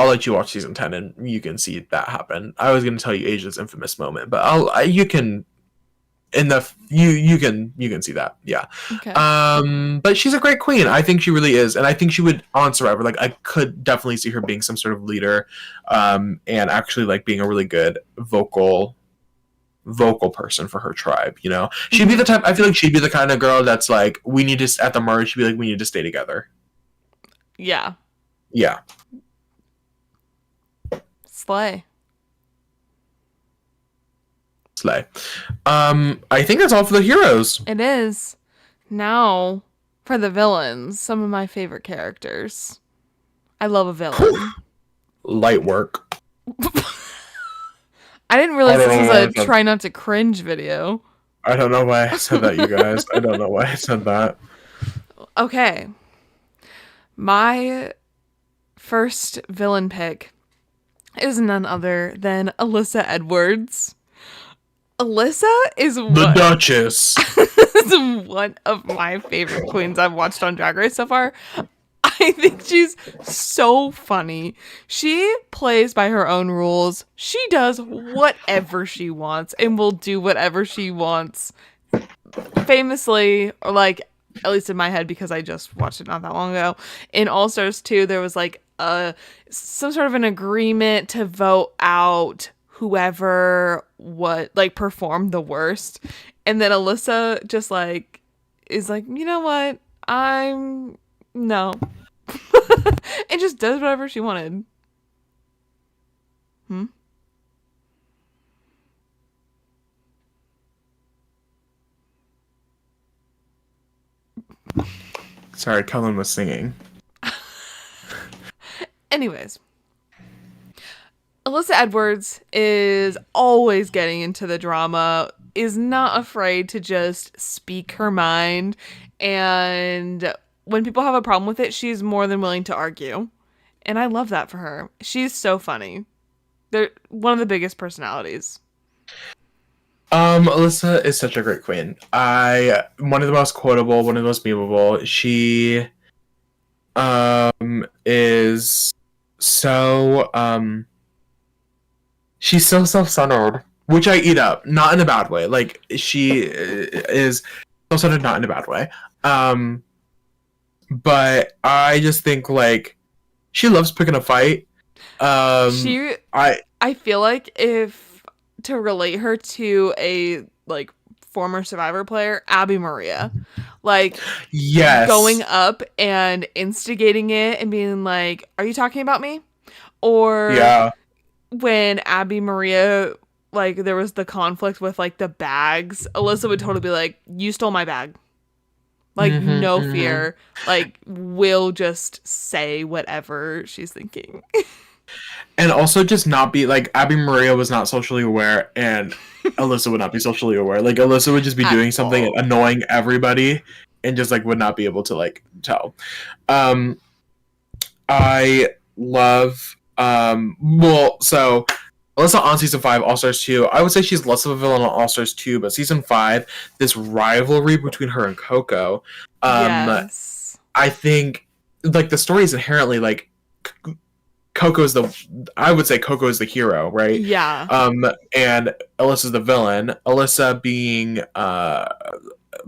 let you watch season 10 and you can see that happen. I was gonna tell you Asia's infamous moment, but you can see that. Yeah. Okay. But she's a great queen. I think she really is, and I think she would on Survivor. Like, I could definitely see her being some sort of leader, and actually like being a really good vocal person for her tribe. You know, she'd be the type. I feel like she'd be the kind of girl that's like, we need to, at the merge, she'd be like, we need to stay together. Yeah. Yeah. Slay. I think that's all for the heroes. It is. Now, for the villains, some of my favorite characters. I love a villain. Light work. I didn't realize this was a try not to cringe video. I don't know why I said that, you guys. I don't know why I said that. Okay. My first villain pick is none other than Alyssa Edwards. Alyssa is the Duchess. is one of my favorite queens I've watched on Drag Race so far. I think she's so funny. She plays by her own rules. She does whatever she wants and will do whatever she wants. Famously, or like, at least in my head, because I just watched it not that long ago, in All Stars 2, there was like some sort of an agreement to vote out whoever performed the worst, and then Alyssa just like is like, you know what, no. And just does whatever she wanted. Sorry, Cullen was singing. Anyways, Alyssa Edwards is always getting into the drama, is not afraid to just speak her mind, and when people have a problem with it, she's more than willing to argue. And I love that for her. She's so funny. They're one of the biggest personalities. Alyssa is such a great queen. One of the most quotable, one of the most memeable. She is so she's so self-centered, which I eat up, not in a bad way. Like, she is self-centered, not in a bad way. But I just think, like, she loves picking a fight. I feel like, if to relate her to a like former Survivor player, Abby Maria, like, yes, going up and instigating it and being like, "Are you talking about me?" Or yeah, when Abby Maria, like, there was the conflict with like the bags, Alyssa would totally be like, "You stole my bag." Like, no fear. Like, will just say whatever she's thinking. And also just not be, like, Abby Maria was not socially aware, and Alyssa would not be socially aware. Like, Alyssa would just be doing something annoying everybody, and just, like, would not be able to, like, tell. I love, so Alyssa on season 5, All Stars 2, I would say she's less of a villain on All Stars 2, but season 5, this rivalry between her and Coco, yes. I think, like, the story is inherently, like, I would say Coco is the hero, right? Yeah. And Alyssa's the villain. Alyssa being,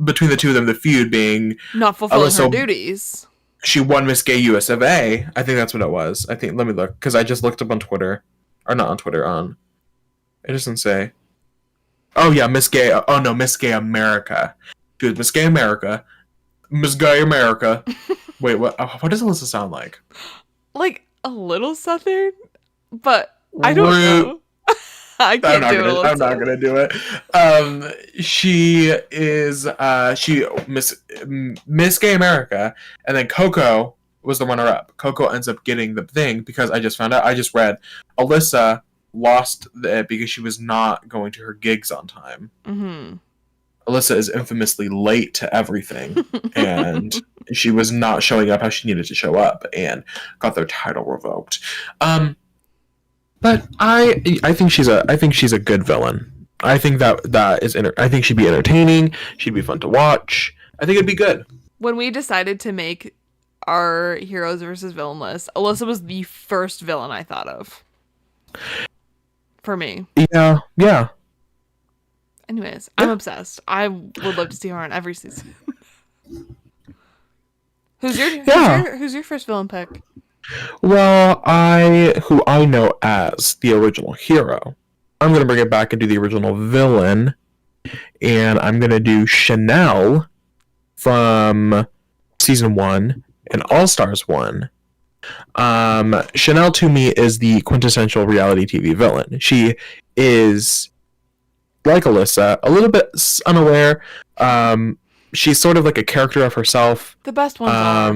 between the two of them, the feud being not fulfilling her duties. She won Miss Gay US of A. I think that's what it was. Let me look, because I just looked up on Twitter. Or not on Twitter, on It doesn't say. Oh yeah, Miss Gay. Oh no, Miss Gay America. She was Miss Gay America. Miss Gay America. Wait, what? What does Alyssa sound like? Like a little southern, but I don't Rude. know. I can't do it. I'm not gonna do it. She is she Miss Gay America, and then Coco was the runner up. Coco ends up getting the thing because I just found out. I just read Alyssa lost it because she was not going to her gigs on time. Mm-hmm. Alyssa is infamously late to everything, and she was not showing up how she needed to show up, and got their title revoked. But I think she's a good villain. I think I think she'd be entertaining. She'd be fun to watch. I think it'd be good. When we decided to make our heroes versus villain list, Alyssa was the first villain I thought of. For me. Yeah. Anyways, I'm obsessed. I would love to see her on every season. Who's your first villain pick? Well, who I know as the original hero. I'm gonna bring it back and do the original villain, and I'm gonna do Chanel from season 1 and All Stars 1. Chanel to me is the quintessential reality TV villain. She is like Alyssa, a little bit unaware. She's sort of like a character of herself. The best ones are.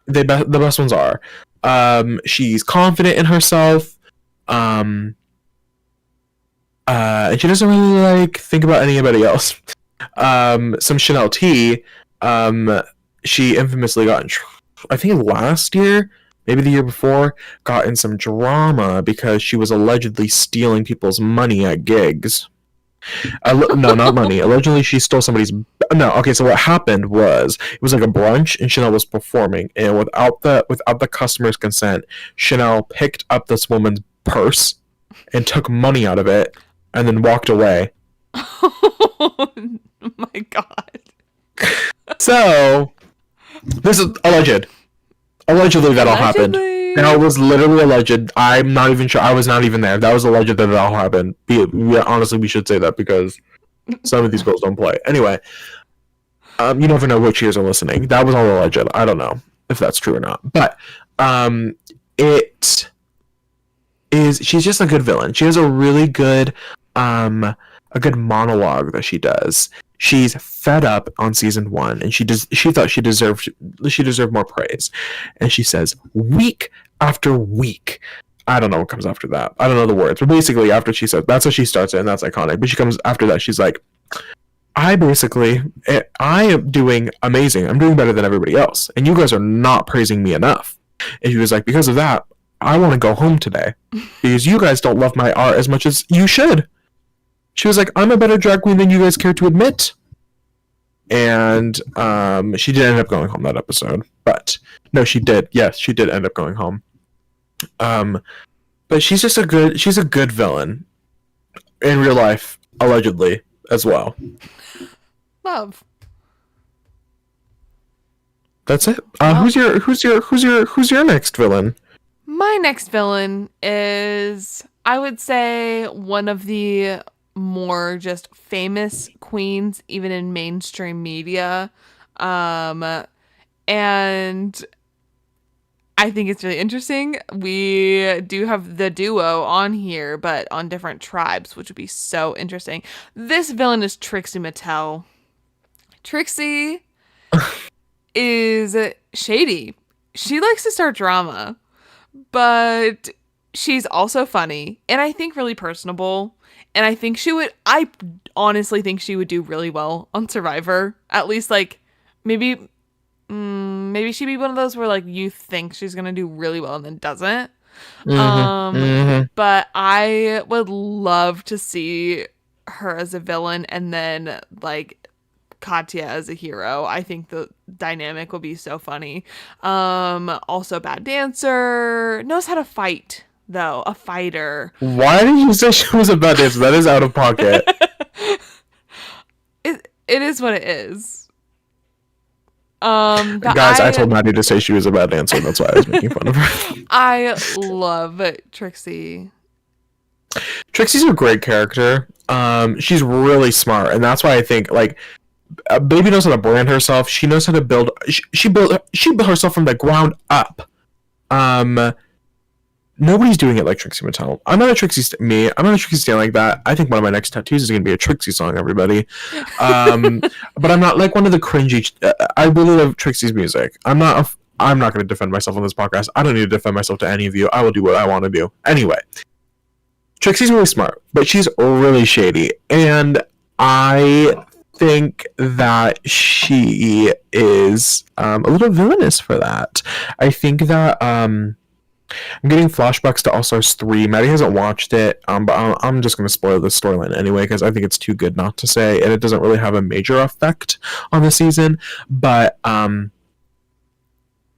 The best ones are. She's confident in herself. And she doesn't really think about anybody else. Some Chanel T. She infamously got in, I think last year, maybe the year before, got in some drama because she was allegedly stealing people's money at gigs. No, not money. Allegedly, she stole somebody's. No, okay. So what happened was it was like a brunch, and Chanel was performing, and without the customer's consent, Chanel picked up this woman's purse and took money out of it, and then walked away. Oh my god! So this is alleged. Allegedly, that all happened. That was literally alleged. I'm not even sure. I was not even there. That was alleged that it all happened. Honestly, we should say that because some of these girls don't play. Anyway, you never know which ears are listening. That was all alleged. I don't know if that's true or not. But it is. She's just a good villain. She has a really good monologue that she does. She's fed up on season 1, and she thought she deserved more praise, and she says week after week. I don't know what comes after that. I don't know the words, but basically after she said that's how she starts it, and that's iconic. But she comes after that. She's like, I am doing amazing. I'm doing better than everybody else, and you guys are not praising me enough. And she was like, because of that, I want to go home today because you guys don't love my art as much as you should. She was like, I'm a better drag queen than you guys care to admit. And she did end up going home that episode. But no, she did. Yes, she did end up going home. But she's a good villain in real life, allegedly, as well. Love. That's it. Who's your next villain? My next villain is, I would say, one of the more just famous queens, even in mainstream media. And I think it's really interesting. We do have the duo on here, but on different tribes, which would be so interesting. This villain is Trixie Mattel. Trixie is shady. She likes to start drama, but she's also funny, and I think really personable. And I honestly think she would do really well on Survivor. At least, maybe she'd be one of those where, you think she's going to do really well and then doesn't. But I would love to see her as a villain and then, Katya as a hero. I think the dynamic will be so funny. Also bad dancer, knows how to fight. Though a fighter. Why did you say she was a bad dancer? That is out of pocket. It is what it is. Guys, I told Maddie to say she was a bad dancer. That's why I was making fun of her. I love Trixie. Trixie's a great character. She's really smart, and that's why I think like Baby knows how to brand herself. She knows how to build. She built herself from the ground up. Nobody's doing it like Trixie Mattel. I'm not a I'm not a Trixie stan like that. I think one of my next tattoos is gonna be a Trixie song, everybody. But I'm not like one of the cringy. I really love Trixie's music. I'm not gonna defend myself on this podcast. I don't need to defend myself to any of you. I will do what I want to do. Anyway, Trixie's really smart, but she's really shady, and I think that she is a little villainous for that. I think that I'm getting flashbacks to All Stars 3. Maddie hasn't watched it, but I'm just going to spoil the storyline anyway because I think it's too good not to say, and it doesn't really have a major effect on the season. But one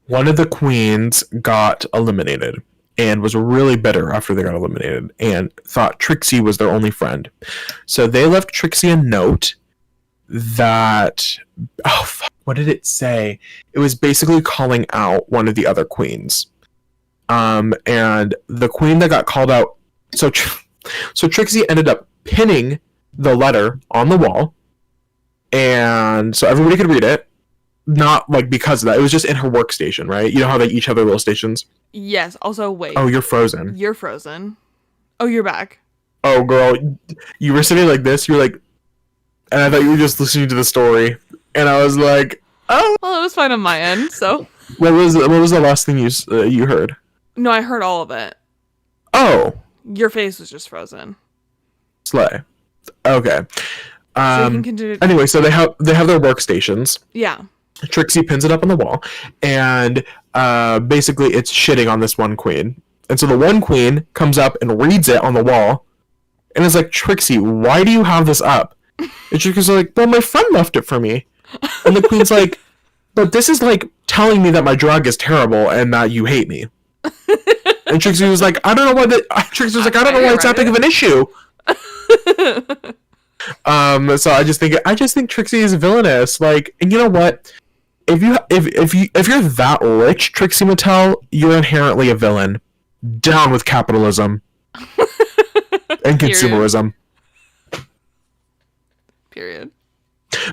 of the queens got eliminated and was really bitter after they got eliminated and thought Trixie was their only friend. So they left Trixie a note that... Oh, fuck, what did it say? It was basically calling out one of the other queens. And the queen that got called out, so Trixie ended up pinning the letter on the wall, and so everybody could read it. Not like because of that, it was just in her workstation, right? You know how they each have their little stations. Yes. Also, wait. Oh, you're frozen. You're frozen. Oh, you're back. Oh, girl, you were sitting like this. You're like, and I thought you were just listening to the story, and I was like, oh. Well, it was fine on my end. So. What was the last thing you heard? No, I heard all of it. Oh. Your face was just frozen. Slay. Okay. So you can continue. Anyway, so they have their workstations. Yeah. Trixie pins it up on the wall, and basically it's shitting on this one queen. And so the one queen comes up and reads it on the wall, and is like, Trixie, why do you have this up? And Trixie's like, well, my friend left it for me. And the queen's like, but this is like telling me that my drug is terrible and that you hate me. And Trixie was like, I don't know why it's that big of an issue. So I just think Trixie is villainous. Like, and you know what? If you're that rich, Trixie Mattel, you're inherently a villain. Down with capitalism and consumerism. Period.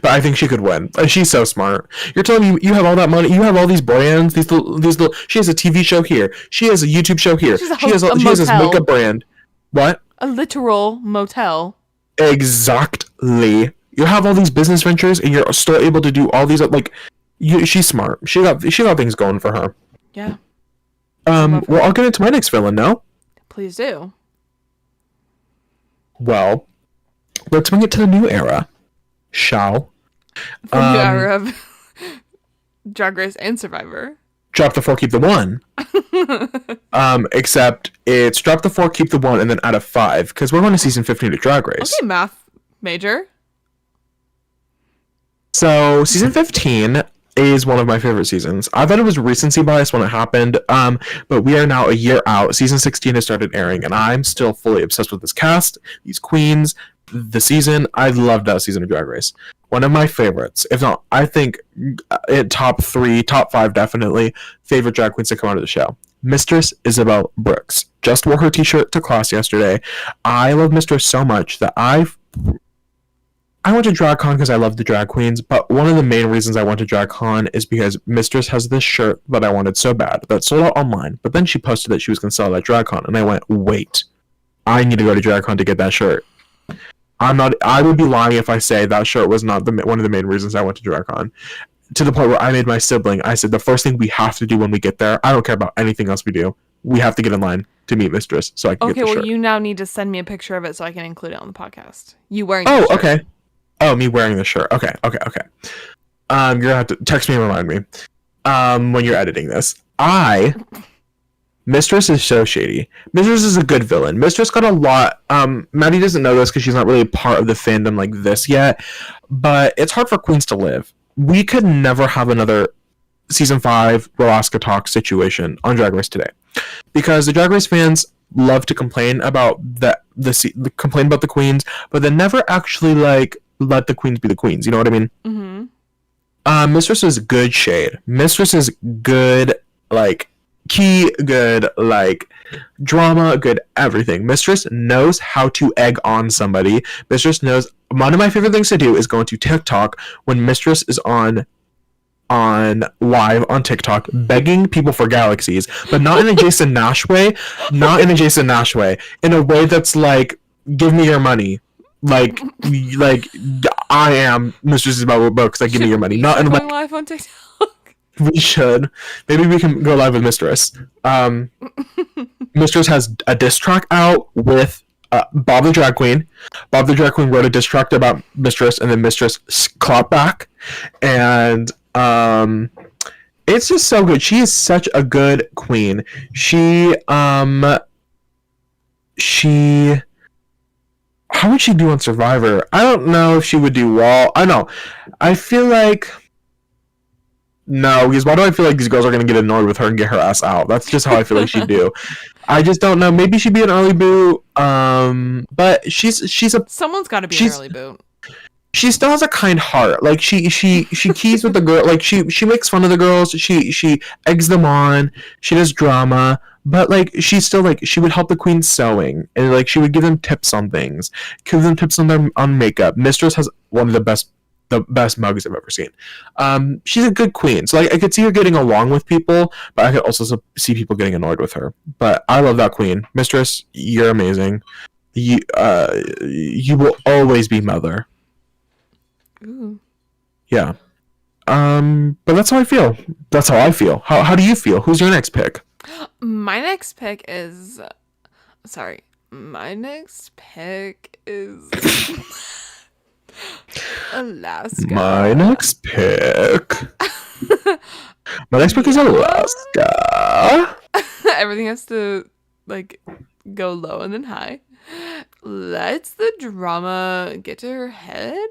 But I think she could win. She's so smart. You're telling me you have all that money, you have all these brands, these little. She has a TV show here. She has a YouTube show here. She has this makeup brand. What? A literal motel. Exactly. You have all these business ventures, and you're still able to do all these like. She's smart. She got things going for her. Yeah. Well, I'll get into my next villain now. Please do. Well, let's bring it to the new era. Shall. From the era of Drag Race and Survivor. Drop the 4, keep the 1. Except it's drop the 4, keep the 1, and then add a 5, because we're going to season 15 of Drag Race. Okay, math major. So season 15 is one of my favorite seasons. I thought it was recency bias when it happened, but we are now a year out. Season 16 has started airing, and I'm still fully obsessed with this cast, these queens, the season. I loved that season of Drag Race. One of my favorites, if not, I think top 3, top 5 definitely, favorite drag queens to come out of the show. Mistress Isabel Brooks. Just wore her t-shirt to class yesterday. I love Mistress so much that I went to DragCon because I love the drag queens, but one of the main reasons I went to DragCon is because Mistress has this shirt that I wanted so bad that sold out online, but then she posted that she was going to sell it at DragCon, and I went, wait, I need to go to DragCon to get that shirt. I would be lying if I say that shirt was not one of the main reasons I went to DragCon. To the point where I made my sibling, I said, the first thing we have to do when we get there, I don't care about anything else we do, we have to get in line to meet Mistress so I can get the shirt. Okay, well, you now need to send me a picture of it so I can include it on the podcast. You wearing the shirt. Okay. Oh, me wearing the shirt. Okay. You're gonna have to text me and remind me when you're editing this. Mistress is so shady. Mistress is a good villain. Mistress got a lot. Maddie doesn't know this because she's not really part of the fandom like this yet, but it's hard for queens to live. We could never have another season 5 Alaska Talk situation on Drag Race today, because the Drag Race fans love to complain about complain about the queens, but then never actually like let the queens be the queens. You know what I mean? Mm-hmm. Mistress is good shade. Mistress is good, like key good, like drama, good everything. Mistress knows how to egg on somebody. Mistress knows. One of my favorite things to do is go into TikTok when Mistress is on live on TikTok begging people for galaxies, but not in a Jason Nash way, not in a Jason Nash way, in a way that's like, give me your money. Like I am Mistress's Bible Books, like give me your money. Not in going live on TikTok. We should. Maybe we can go live with Mistress. Mistress has a diss track out with Bob the Drag Queen. Bob the Drag Queen wrote a diss track about Mistress, and then Mistress clapped back. And it's just so good. She is such a good queen. She how would she do on Survivor? I don't know if she would do well. I know. I feel like no, because why do I feel like these girls are gonna get annoyed with her and get her ass out? That's just how I feel like she'd do. I just don't know. Maybe she'd be an early boot. But someone's got to be an early boot. She still has a kind heart. Like she keys with the girl. Like she makes fun of the girls. She eggs them on. She does drama. But like she's still like she would help the queen sewing, and like she would give them tips on things, give them tips on makeup. Mistress has one of the best mugs I've ever seen. She's a good queen, so like I could see her getting along with people, but I could also see people getting annoyed with her. But I love that queen. Mistress, you're amazing. You will always be mother. Ooh. Yeah. But that's how I feel. That's how I feel. How do you feel? Who's your next pick? My next pick is Alaska. My next pick. My next pick is Alaska. Everything has to like go low and then high. Lets the drama get to her head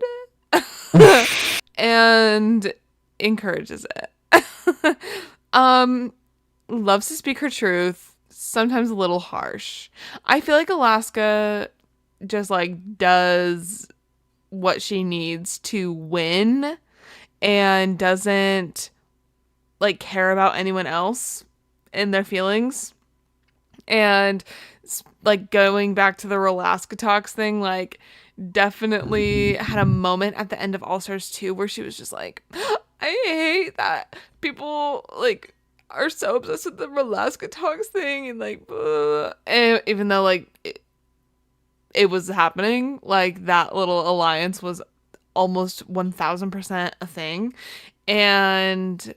and encourages it. Loves to speak her truth, sometimes a little harsh. I feel like Alaska just like does what she needs to win and doesn't like care about anyone else and their feelings. And like going back to the Alaska Talks thing, like definitely had a moment at the end of All Stars 2 where she was just like, I hate that people like are so obsessed with the Alaska Talks thing and like and even though like it was happening, like that little alliance was almost 1000% a thing, and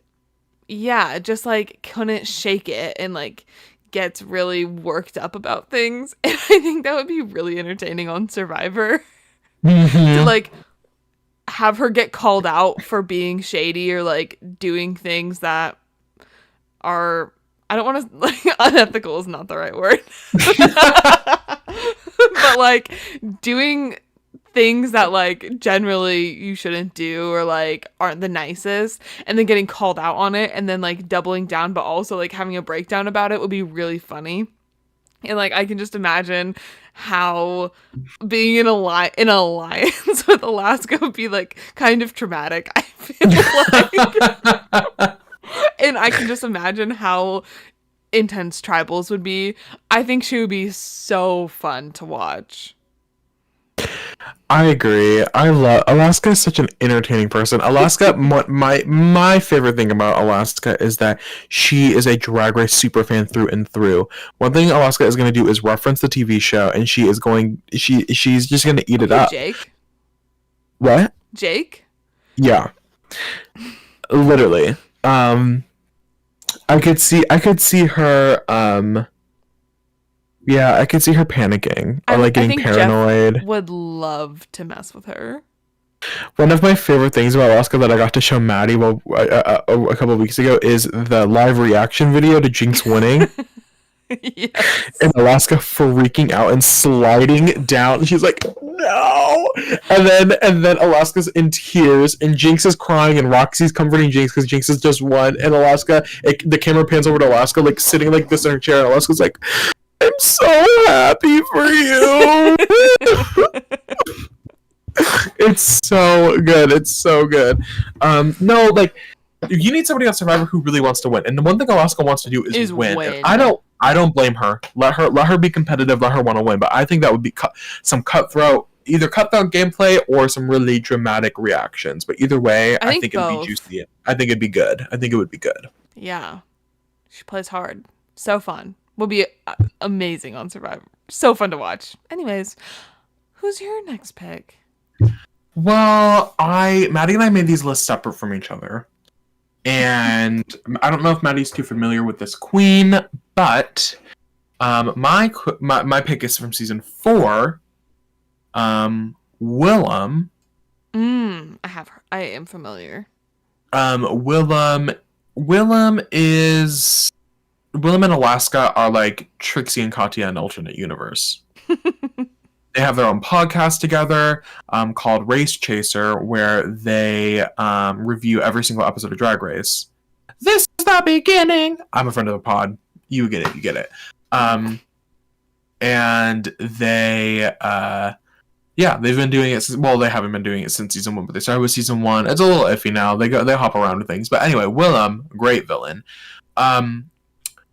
yeah, just like couldn't shake it and like gets really worked up about things. And I think that would be really entertaining on Survivor. To like have her get called out for being shady or like doing things that are, I don't want to, like, unethical is not the right word. But like doing things that like generally you shouldn't do or like aren't the nicest, and then getting called out on it and then like doubling down but also like having a breakdown about it would be really funny. And like I can just imagine how being in an alliance with Alaska would be like kind of traumatic, I feel like. And I can just imagine how intense tribals would be. I think she would be so fun to watch. I agree. I love Alaska is such an entertaining person. Alaska, my favorite thing about Alaska is that she is a Drag Race super fan through and through. One thing Alaska is going to do is reference the TV show, and she's just going to eat it up. Jake? What? Jake? Yeah. Literally. I could see her yeah, I could see her panicking or like getting paranoid. Jeff would love to mess with her. One of my favorite things about Alaska that I got to show Maddie a couple of weeks ago is the live reaction video to Jinx winning. Yes. And Alaska freaking out and sliding down. She's like, no! And then Alaska's in tears and Jinx is crying and Roxy's comforting Jinx because Jinx has just won. And Alaska, the camera pans over to Alaska like sitting like this in her chair, and Alaska's like, I'm so happy for you. It's so good. It's so good. No, like You need somebody on Survivor who really wants to win. And the one thing Alaska wants to do is win. And I don't blame her. Let her be competitive. Let her want to win. But I think that would be some either cutthroat gameplay or some really dramatic reactions. But either way, I think it'd be juicy. I think it'd be good. I think it would be good. Yeah. She plays hard. So fun. Will be amazing on Survivor. So fun to watch. Anyways, who's your next pick? Well, Maddie and I made these lists separate from each other. And I don't know if Maddie's too familiar with this queen, but my pick is from season 4. Willem. I am familiar. Willem and Alaska are like Trixie and Katya in alternate universe. They have their own podcast together called Race Chaser, where they review every single episode of Drag Race. This is the beginning. I'm a friend of the pod. You get it. And they, they've been doing it since, well, they haven't been doing it since season 1, but they started with season 1. It's a little iffy now. They hop around with things. But anyway, Willem, great villain.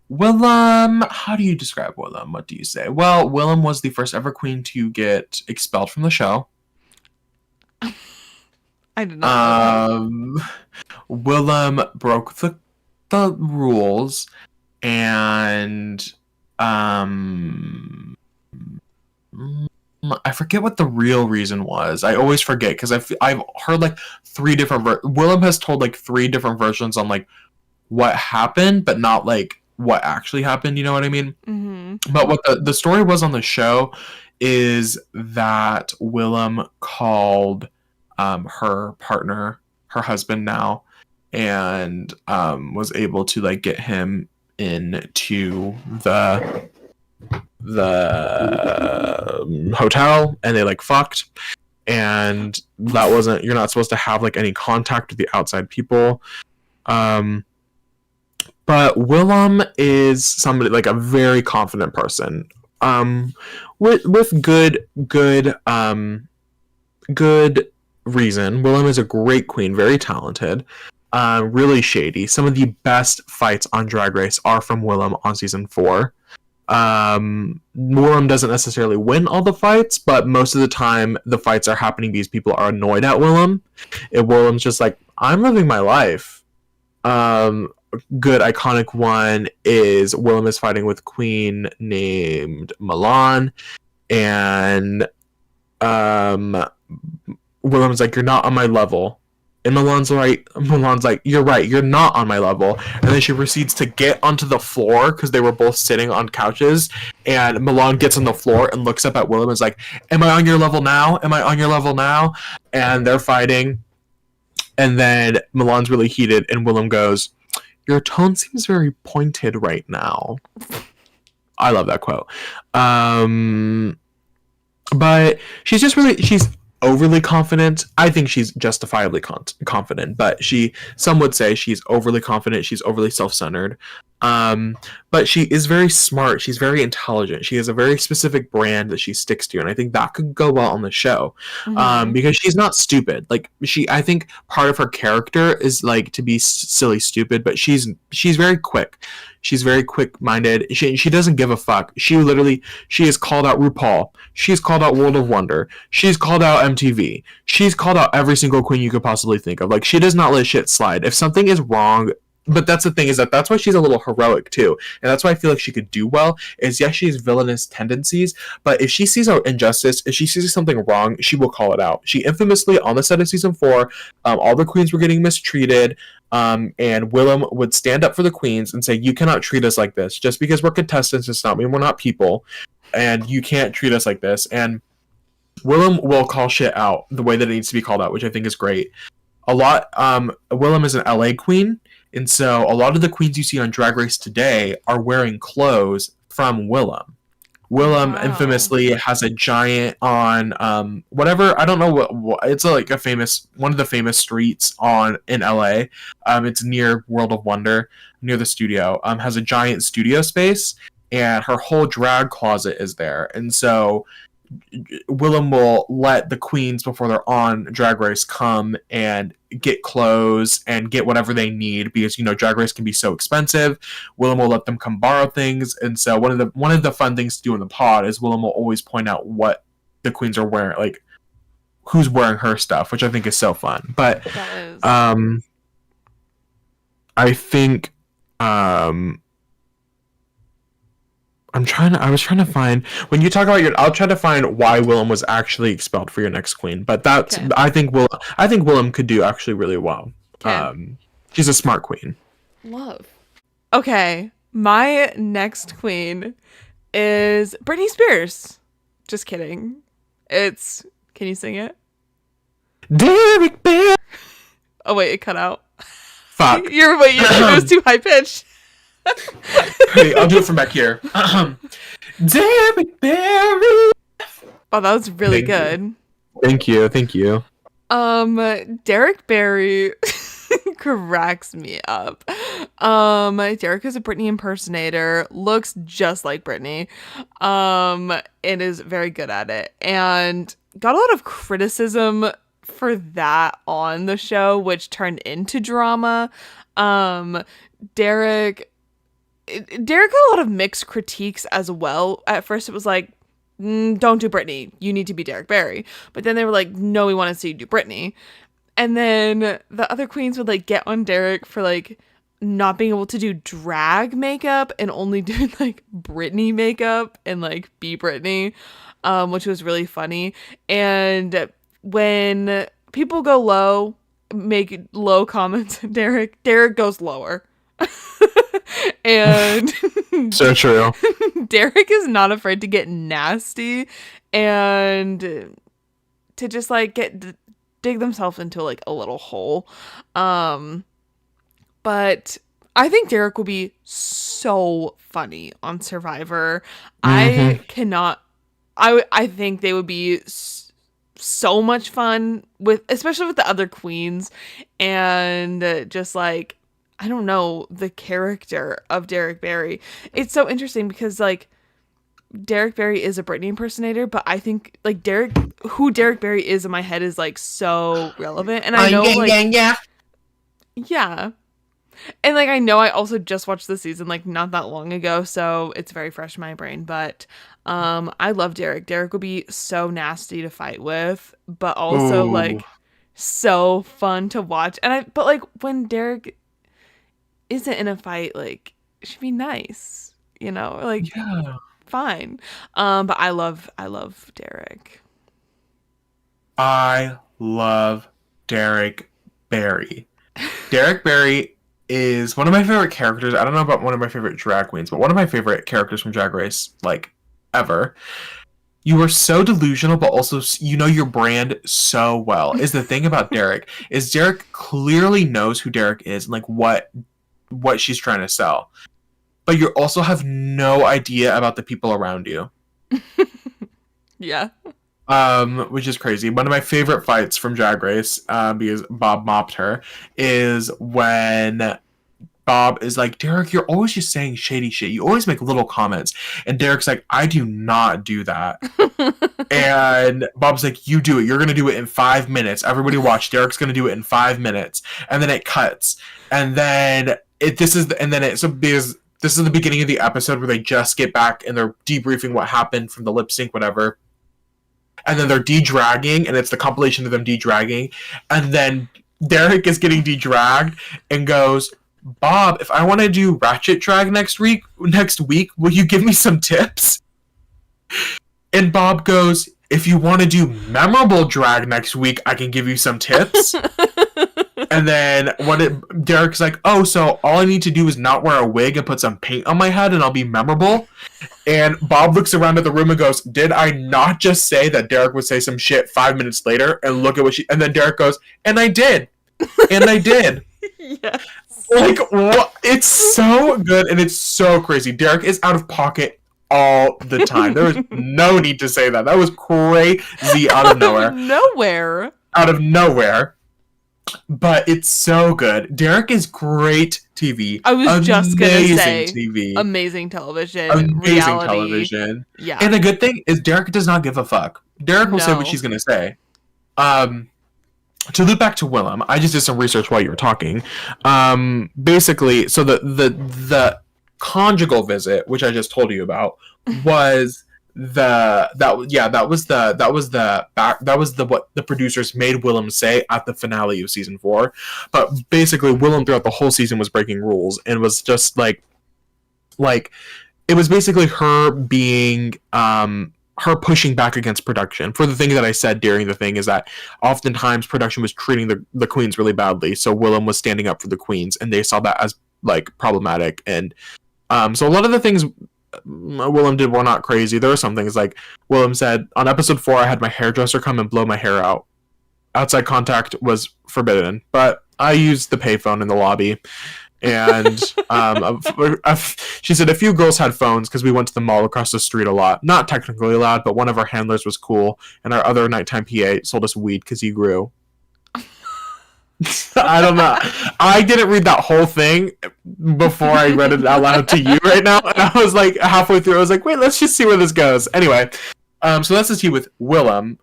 Willem, how do you describe Willem? What do you say? Well, Willem was the first ever queen to get expelled from the show. I did not know that. Willem broke the rules, and I forget what the real reason was. I always forget because I've heard like 3 different Willem has told like 3 different versions on like what happened, but not like what actually happened, you know what I mean? Mm-hmm. But what the story was on the show is that Willem called her partner, her husband now, and was able to like get him into the hotel, and they like fucked, and that wasn't, you're not supposed to have like any contact with the outside people. But Willem is somebody like a very confident person, with good reason. Willem is a great queen, very talented, really shady. Some of the best fights on Drag Race are from Willem on season 4. Willem doesn't necessarily win all the fights, but most of the time the fights are happening because people are annoyed at Willem. And Willem's just like, I'm living my life. Good iconic one is Willem is fighting with queen named Milan, and Willem's like, you're not on my level, and Milan's like, you're right, you're not on my level. And then she proceeds to get onto the floor because they were both sitting on couches, and Milan gets on the floor and looks up at Willem and is like, am I on your level now? And they're fighting, and then Milan's really heated, and Willem goes, your tone seems very pointed right now. I love that quote. But she's overly confident. I think she's justifiably confident, but some would say she's overly confident. She's overly self-centered. But she is very smart. She's very intelligent. She has a very specific brand that she sticks to, and I think that could go well on the show. Because she's not stupid. Like I think part of her character is like to be silly stupid, but she's very quick. She's very quick-minded. She doesn't give a fuck. She has called out RuPaul. She's called out World of Wonder. She's called out MTV. She's called out every single queen you could possibly think of. Like, she does not let shit slide. If something is wrong, but that's the thing, is that's why she's a little heroic too, and that's why I feel like she could do well. Is yes, she has villainous tendencies, but if she sees an injustice, if she sees something wrong, she will call it out. She infamously, on the set of season 4, all the queens were getting mistreated, and Willem would stand up for the queens and say, "You cannot treat us like this. Just because we're contestants does not mean we're not people, and you can't treat us like this." And Willem will call shit out the way that it needs to be called out, which I think is great. Willem is an LA queen. And so a lot of the queens you see on Drag Race today are wearing clothes from Willem. Willem infamously has a giant on whatever, I don't know what it's like one of the famous streets in LA. It's near World of Wonder, near the studio. Has a giant studio space, and her whole drag closet is there. And so Willem will let the queens before they're on Drag Race come and get clothes and get whatever they need because Drag Race can be so expensive. Willem will let them come borrow things, and so one of the fun things to do in the pod is Willem will always point out what the queens are wearing, like who's wearing her stuff, which I think is so fun. But I think I was trying to find, when you talk about I'll try to find why Willem was actually expelled for your next queen. But that's, okay. I think Willem could do actually really well. Okay. She's a smart queen. Love. Okay. My next queen is Britney Spears. Just kidding. Can you sing it? Derek Bear. Oh wait, it cut out. Fuck. It was too high pitched. Hey, I'll do it from back here. Derek Barry. Oh, that was really good. Thank you. Derek Barry cracks me up. Derek is a Britney impersonator, looks just like Britney, and is very good at it, and got a lot of criticism for that on the show, which turned into drama. Derek got a lot of mixed critiques as well. At first it was like, don't do Britney, you need to be Derek Barry. But then they were like, no, we want to see you do Britney. And then the other queens would like get on Derek for like not being able to do drag makeup and only do like Britney makeup and like be Britney, which was really funny. And when people go low, make low comments on Derek goes lower. And so true. Derek is not afraid to get nasty and to just like dig themselves into like a little hole. But I think Derek will be so funny on Survivor. Mm-hmm. I think they would be so much fun especially with the other queens, and just like, I don't know, the character of Derek Barry. It's so interesting because like Derek Barry is a Britney impersonator, but I think like who Derek Barry is in my head is like so relevant. And I know yeah. And like I know I also just watched the season like not that long ago, so it's very fresh in my brain. But I love Derek. Derek would be so nasty to fight with, but also like so fun to watch. But like when Derek isn't in a fight, like, it should be nice, like, yeah. Fine. But I love Derek. I love Derek Barry. Derek Barry is one of my favorite characters. I don't know about one of my favorite drag queens, but one of my favorite characters from Drag Race, like, ever. You are so delusional, but also your brand so well. Is the thing about Derek is Derek clearly knows who Derek is and like what she's trying to sell, but you also have no idea about the people around you. Yeah. Which is crazy. One of my favorite fights from Drag Race, because Bob mopped her, is when Bob is like, Derek, you're always just saying shady shit. You always make little comments. And Derek's like, I do not do that. And Bob's like, you do it. You're going to do it in 5 minutes. Everybody watch. Derek's going to do it in 5 minutes. And then it cuts. And then this is the beginning of the episode where they just get back and they're debriefing what happened from the lip sync, whatever. And then they're de-dragging, and it's the compilation of them de-dragging. And then Derek is getting de-dragged and goes, Bob, if I want to do ratchet drag next week, will you give me some tips? And Bob goes, if you want to do memorable drag next week, I can give you some tips. And then Derek's like, oh, so all I need to do is not wear a wig and put some paint on my head and I'll be memorable? And Bob looks around at the room and goes, did I not just say that Derek would say some shit 5 minutes later? And look at what and then Derek goes, and I did. And I did. Yes. Like, what? It's so good and it's so crazy. Derek is out of pocket all the time. There was no need to say that. That was crazy out of nowhere. Out of nowhere. but it's so good. Derek is great TV. I was just gonna Amazing say, TV. amazing television, Amazing reality. television. Yeah. And the good thing is Derek does not give a fuck. Derek will say what No. she's gonna say. Um, to loop back to Willem, I just did some research while you were talking. Basically, so the conjugal visit, which I just told you about, was what the producers made Willem say at the finale of season 4. But basically, Willem throughout the whole season was breaking rules and was just like it was basically her being her pushing back against production for the thing that I said during the thing is that oftentimes production was treating the queens really badly, so Willem was standing up for the queens and they saw that as like problematic. And so a lot of the things Willem did were not crazy. There were some things like Willem said on episode 4, I had my hairdresser come and blow my hair out. Outside contact was forbidden, but I used the payphone in the lobby. And she said a few girls had phones because we went to the mall across the street a lot. Not technically allowed, but one of our handlers was cool, and our other nighttime PA sold us weed because he grew. I don't know. I didn't read that whole thing before I read it out loud to you right now, and I was like halfway through. I was like, wait, let's just see where this goes. Anyway, so that's the tea with Willem.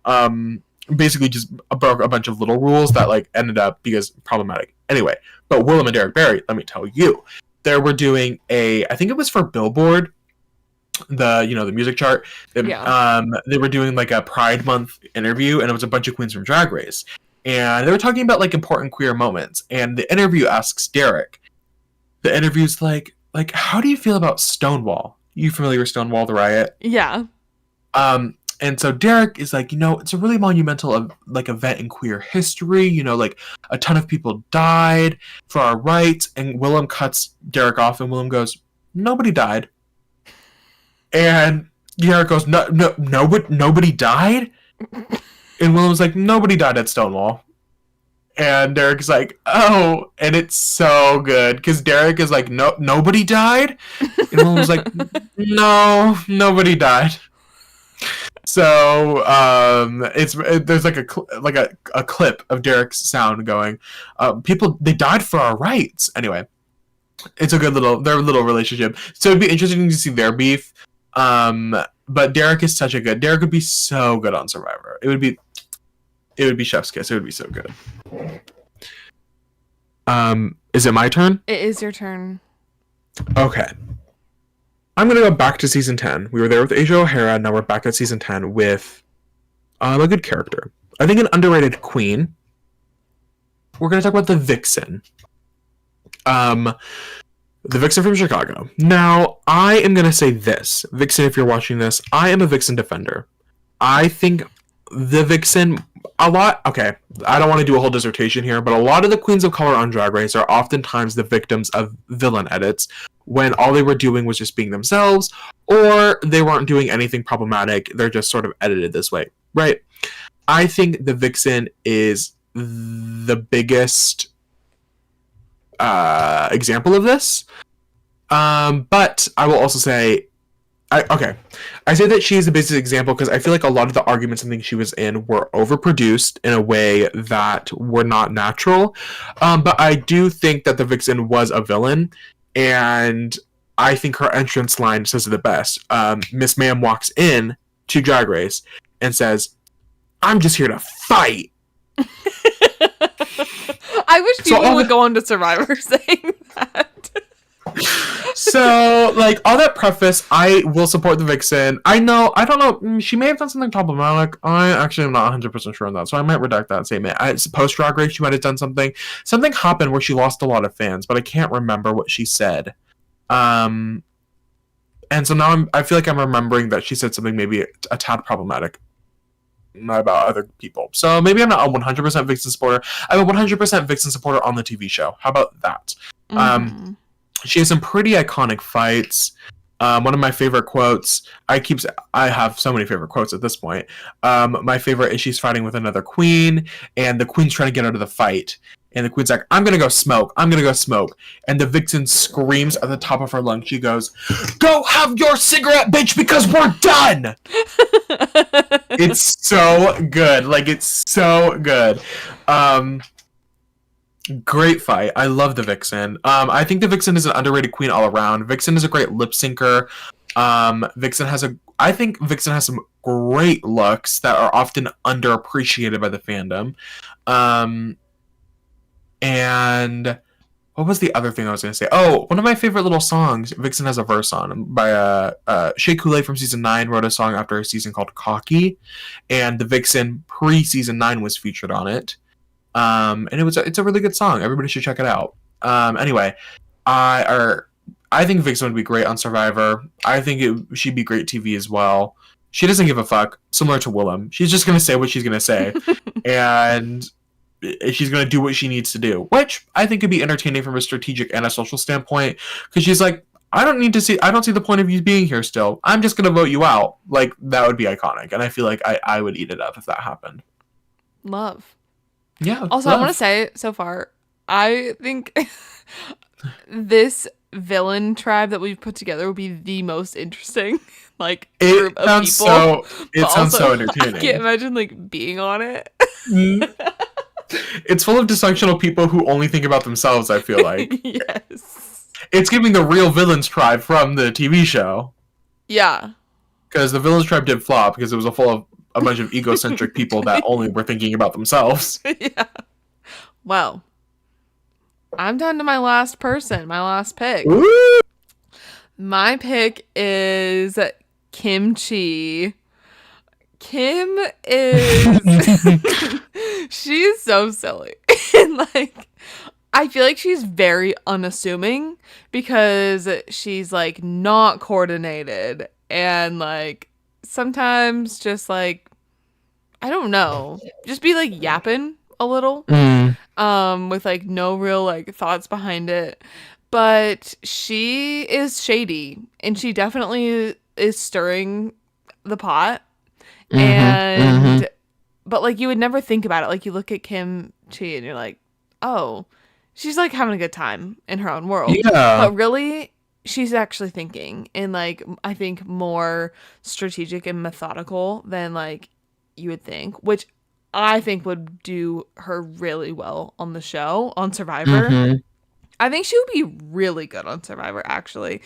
Basically just broke a bunch of little rules that like ended up because problematic. Anyway, but Willem and Derek Barry, let me tell you, they were doing I think it was for Billboard, the music chart. They were doing like a Pride Month interview, and it was a bunch of queens from Drag Race, and they were talking about like important queer moments. And the interview asks Derek, the interview's like how do you feel about Stonewall? You familiar with Stonewall the riot? Yeah. And so Derek is like, it's a really monumental event in queer history. Like a ton of people died for our rights. And Willem cuts Derek off, and Willem goes, "Nobody died." And Derek goes, "No, nobody died." And Willem's like, "Nobody died at Stonewall." And Derek's like, "Oh," and it's so good because Derek is like, "No, nobody died," and Willem's like, "No, nobody died." So there's like a clip of Derek's sound going, people, they died for our rights. Anyway, it's a good their little relationship. So it'd be interesting to see their beef. But Derek is Derek would be so good on Survivor. It would be chef's kiss. It would be so good. Is it my turn? It is your turn. Okay. I'm going to go back to season 10. We were there with Asia O'Hara. Now we're back at season 10 with a good character. I think an underrated queen. We're going to talk about the Vixen. The Vixen from Chicago. Now, I am going to say this. Vixen, if you're watching this, I am a Vixen defender. I think the Vixen, okay, I don't want to do a whole dissertation here, but a lot of the queens of color on Drag Race are oftentimes the victims of villain edits when all they were doing was just being themselves, or they weren't doing anything problematic. They're just sort of edited this way, right? I think the Vixen is the biggest example of this. But I will also say, I say that she's the biggest example because I feel like a lot of the arguments and things she was in were overproduced in a way that were not natural. But I do think that the Vixen was a villain, and I think her entrance line says it the best. Miss Ma'am walks in to Drag Race and says, "I'm just here to fight." I wish people would go on to Survivor saying that. So, like, all that preface, I will support the Vixen. I don't know, she may have done something problematic. I actually am not 100% sure on that, so I might redact that statement. Post-Drag Race, she might have done something. Something happened where she lost a lot of fans, but I can't remember what she said. And so now I feel like I'm remembering that she said something maybe a tad problematic about other people. So maybe I'm not a 100% Vixen supporter. I'm a 100% Vixen supporter on the TV show. How about that? Mm-hmm. She has some pretty iconic fights. One of my favorite quotes, I have so many favorite quotes at this point. My favorite is she's fighting with another queen, and the queen's trying to get out of the fight. And the queen's like, "I'm going to go smoke. I'm going to go smoke." And the Vixen screams at the top of her lungs. She goes, "Go have your cigarette, bitch, because we're done." It's so good. Like, it's so good. Great fight. I love the Vixen. I think the Vixen is an underrated queen all around. Vixen is a great lip syncer. I think Vixen has some great looks that are often underappreciated by the fandom. Um, and what was the other thing I was going to say? Oh, one of my favorite little songs Vixen has a verse on by Shea Coulee from season 9 wrote a song after a season called Cocky, and the Vixen pre-season 9 was featured on it. And it's a really good song. Everybody should check it out. Anyway, I think Vixen would be great on Survivor. I think she'd be great TV as well. She doesn't give a fuck, similar to Willem. She's just gonna say what she's gonna say, and she's gonna do what she needs to do, which I think could be entertaining from a strategic and a social standpoint. Because she's like, I don't see the point of you being here still. I'm just gonna vote you out. Like, that would be iconic, and I feel like I would eat it up if that happened. Love. Yeah. Also, I want to say so far, I think this villain tribe that we've put together will be the most interesting, like, group of people. It sounds so entertaining. I can't imagine like being on it. It's full of dysfunctional people who only think about themselves, I feel like. Yes. It's giving the real villains tribe from the TV show. Yeah. Because the villains tribe did flop because it was full of a bunch of egocentric people that only were thinking about themselves. Yeah. Well, I'm down to my last person, my last pick. Woo! My pick is Kimchi. Kim is she's so silly. And like I feel like she's very unassuming because she's like not coordinated and like sometimes just like I don't know, just be like yapping a little with like no real like thoughts behind it. But she is shady and she definitely is stirring the pot. And but like you would never think about it. Like you look at Kim Chi and you're like, oh, she's like having a good time in her own world. Yeah. But really, she's actually thinking and like I think more strategic and methodical than like you would think, which I think would do her really well on the show, on Survivor. I think she would be really good on Survivor, actually.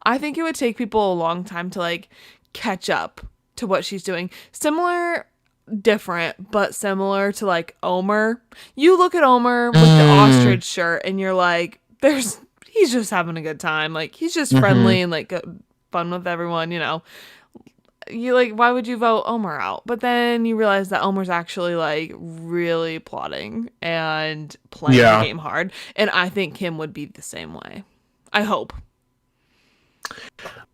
I think it would take people a long time to like catch up to what she's doing. Similar, different, but similar to like Omer. You look at Omer with the ostrich shirt and you're like, he's just having a good time. Like he's just friendly and like fun with everyone, you know. You like, why would you vote Omer out? But then you realize that Omer's actually like really plotting and playing the game hard. And I think Kim would be the same way. I hope.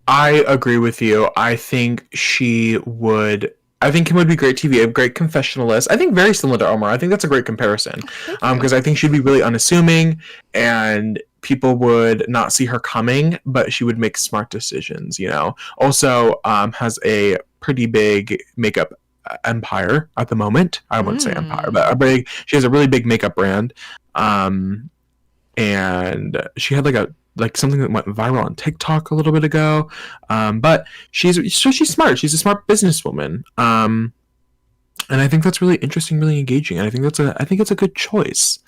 I agree with you. I think Kim would be great TV, a great confessionalist. I think very similar to Omar. I think that's a great comparison. Because I think she'd be really unassuming and people would not see her coming, but she would make smart decisions, you know. Also, has a pretty big makeup empire at the moment. I wouldn't say empire, but she has a really big makeup brand. And she had like something that went viral on TikTok a little bit ago. But she's smart. She's a smart businesswoman. And I think that's really interesting, really engaging. And I think it's a good choice.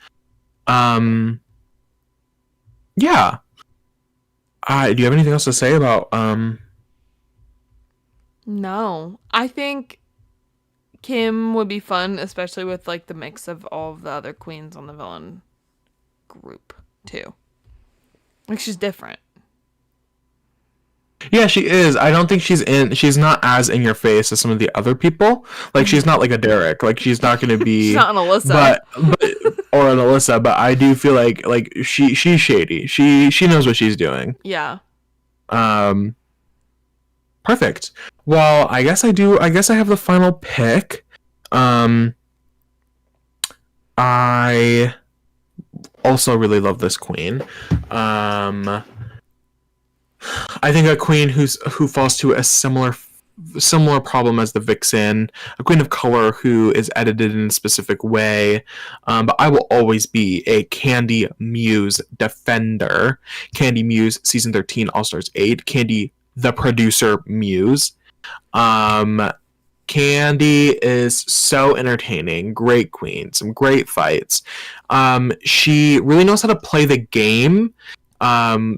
Yeah. Do you have anything else to say about No. I think Kim would be fun, especially with like the mix of all of the other queens on the villain group too. Like she's different. Yeah, she is. I don't think she's not as in your face as some of the other people. Like she's not like a Derek. Like she's not going to be She's not an Alyssa. But or an Alyssa, but I do feel like she's shady. She knows what she's doing. Yeah. Perfect. Well, I guess I do. I guess I have the final pick. I also really love this queen. I think a queen who falls to a similar problem as the Vixen, a queen of color who is edited in a specific way. But I will always be a Candy Muse defender. Candy Muse, season 13, All Stars 8. Candy, the producer Muse. Candy is so entertaining. Great queen. Some great fights. She really knows how to play the game.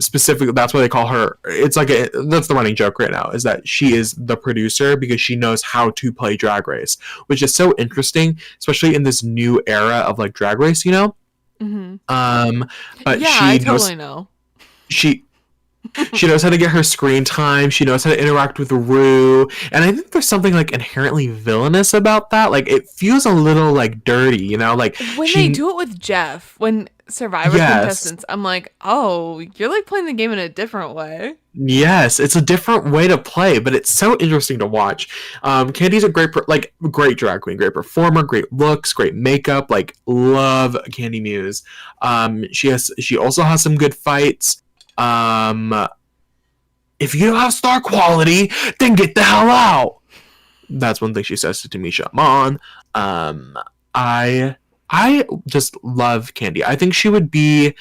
Specifically, that's why they call her. It's like that's the running joke right now, is that she is the producer because she knows how to play Drag Race, which is so interesting, especially in this new era of like Drag Race. Mm-hmm. But Yeah, she I knows totally know. she she knows how to get her screen time. She knows how to interact with Rue. And I think there's something like inherently villainous about that. Like it feels a little like dirty, like When they do it with Jeff, when Survivor yes. contestants, I'm like, oh, you're like playing the game in a different way. Yes, it's a different way to play, but it's so interesting to watch. Candy's a great drag queen, great performer, great looks, great makeup. Like love Candy Muse. She also has some good fights. If you don't have star quality, then get the hell out. That's one thing she says to Tamisha Mon. I just love Candy. I think she would be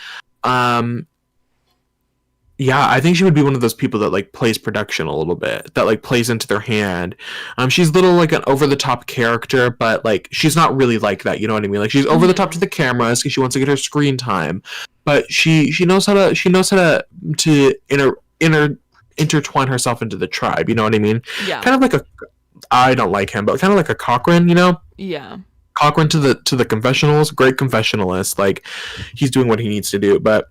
I think she would be one of those people that like plays production a little bit, that like plays into their hand. She's a little like an over the top character, but like she's not really like that. You know what I mean? Like she's over the top to the cameras because she wants to get her screen time, but she knows how to intertwine herself into the tribe. You know what I mean? Yeah. Kind of like I don't like him, but kind of like a Cochrane. Yeah. Cochrane to the confessionals, great confessionalist. Like he's doing what he needs to do, but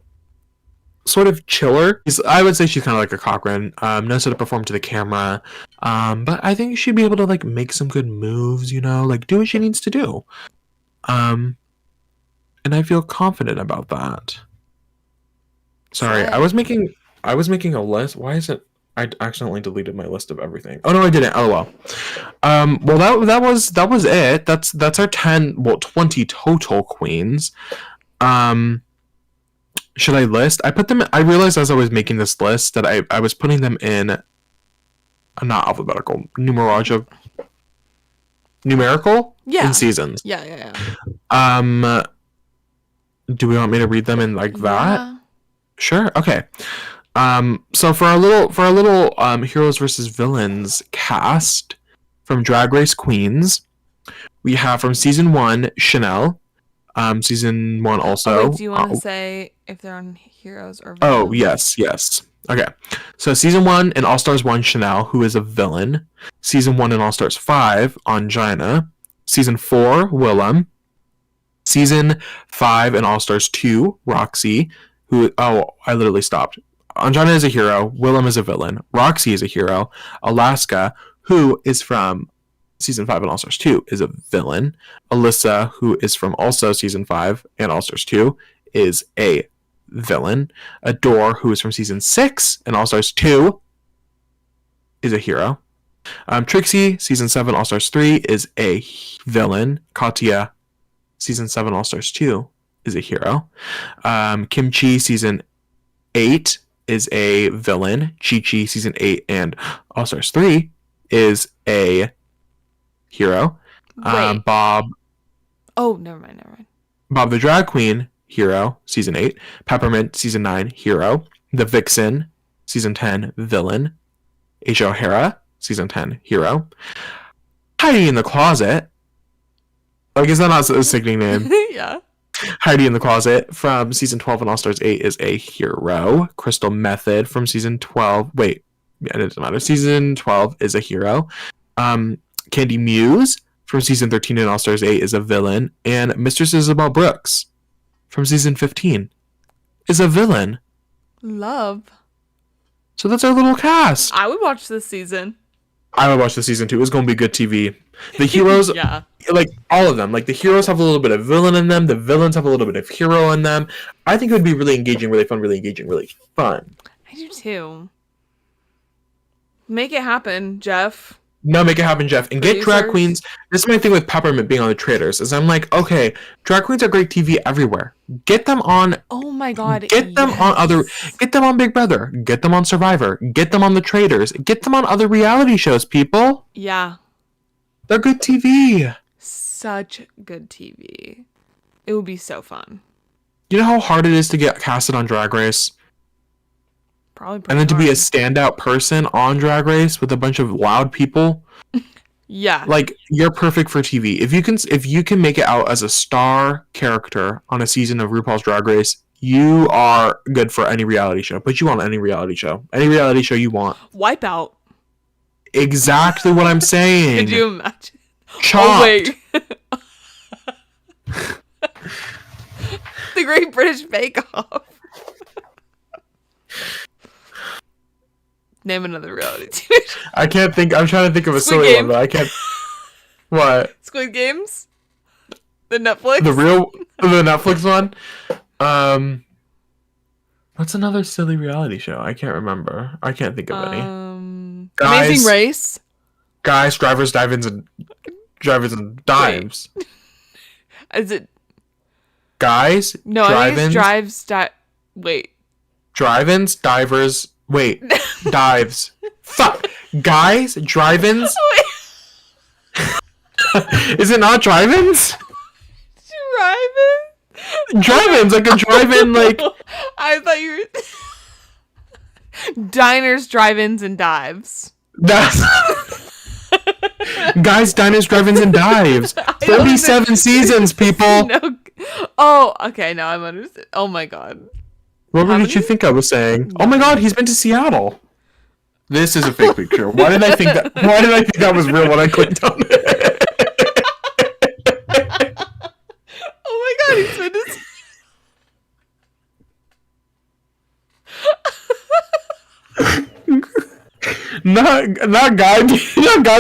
sort of chiller. I would say she's kind of like a Cochrane. Knows how to perform to the camera. But I think she'd be able to like make some good moves. Like do what she needs to do. And I feel confident about that. Sorry, I was making a list. Why is it? I accidentally deleted my list of everything. Oh no, I didn't. Oh well. Well, that was it. That's our 20 total queens. Should I list? I realized as I was making this list that I was putting them in not alphabetical, numerical in seasons. Yeah. Do we want me to read them in like that? Yeah. Sure. Okay. So for our little heroes versus villains cast from Drag Race Queens, we have from season 1 Chanel. Season 1 also. Wait, do you want to say if they're on heroes or villains? Oh, yes. Okay. So season 1 in All Stars 1 Chanel, who is a villain. Season 1 in All Stars 5 Angina. Season 4 Willem. Season 5 in All Stars 2 Roxy, I literally stopped. Angina is a hero, Willem is a villain, Roxy is a hero, Alaska, who is from season 5 and All Stars 2, is a villain. Alyssa, who is from also season 5 and All Stars 2, is a villain. Adore, who is from season 6 and All Stars 2, is a hero. Trixie, season 7 All Stars 3, is a villain. Katya, season 7 All Stars 2, is a hero. Kimchi, season 8, is a villain. Chi-Chi, season 8 and All Stars 3, is a hero. Bob. Oh, never mind. Bob the Drag Queen, hero, season 8. Peppermint, season 9, hero. The Vixen, season 10, villain. Asia O'Hara, season 10, hero. Heidi in the Closet. Like, is that not a sickening name? Yeah. Heidi in the Closet from season 12 and All Stars 8 is a hero. Crystal Method from season 12. Wait, yeah, it doesn't matter. Season 12 is a hero. Candy Muse from season 13 and All Stars 8 is a villain. And Mistress Isabel Brooks from season 15 is a villain. Love. So that's our little cast. I would watch this season. I would watch the season 2. It's going to be good TV. The heroes, yeah. Like all of them, like the heroes have a little bit of villain in them. The villains have a little bit of hero in them. I think it would be really engaging, really fun, really engaging, really fun. I do too. Make it happen, Jeff. No, make it happen, Jeff. And get drag queens. This is my thing with Peppermint being on the Traitors, is I'm like, okay, drag queens are great TV everywhere. Get them on. Oh my god. Get them on Big Brother. Get them on Survivor. Get them on the Traitors. Get them on other reality shows, people. Yeah. They're good TV. Such good TV. It would be so fun. You know how hard it is to get casted on Drag Race? Probably. And then to be a standout person on Drag Race with a bunch of loud people. Yeah. Like, you're perfect for TV. If you can make it out as a star character on a season of RuPaul's Drag Race, you are good for any reality show. Put you on any reality show. Any reality show you want. Wipeout. Exactly what I'm saying. Could you imagine? Chopped. Oh, wait. The Great British Bake Off. Name another reality TV show. I can't think. I'm trying to think of a Squid silly Game. one, but I can't. What? Squid Games? The Netflix? The Netflix one? What's another silly reality show? I can't remember. I can't think of any. Amazing Race? Guys, drivers, dive-ins, and dives. Is it? Guys, No, I think it's wait. Drive-ins, divers, wait, dives. Fuck. Guys, drive-ins? Is it not drive-ins? Drive-in? Drive-ins, like a drive-in, like... I thought you were... Diners, drive-ins, and dives. That's... Guys, diners, drive-ins, and dives. 37 seasons, people. No. Oh, okay, now I'm understood. Oh my god. What did you think I was saying? Oh my god, he's been to Seattle. This is a fake picture. Why did I think that was real when I clicked on it? Oh my god, he's been to not God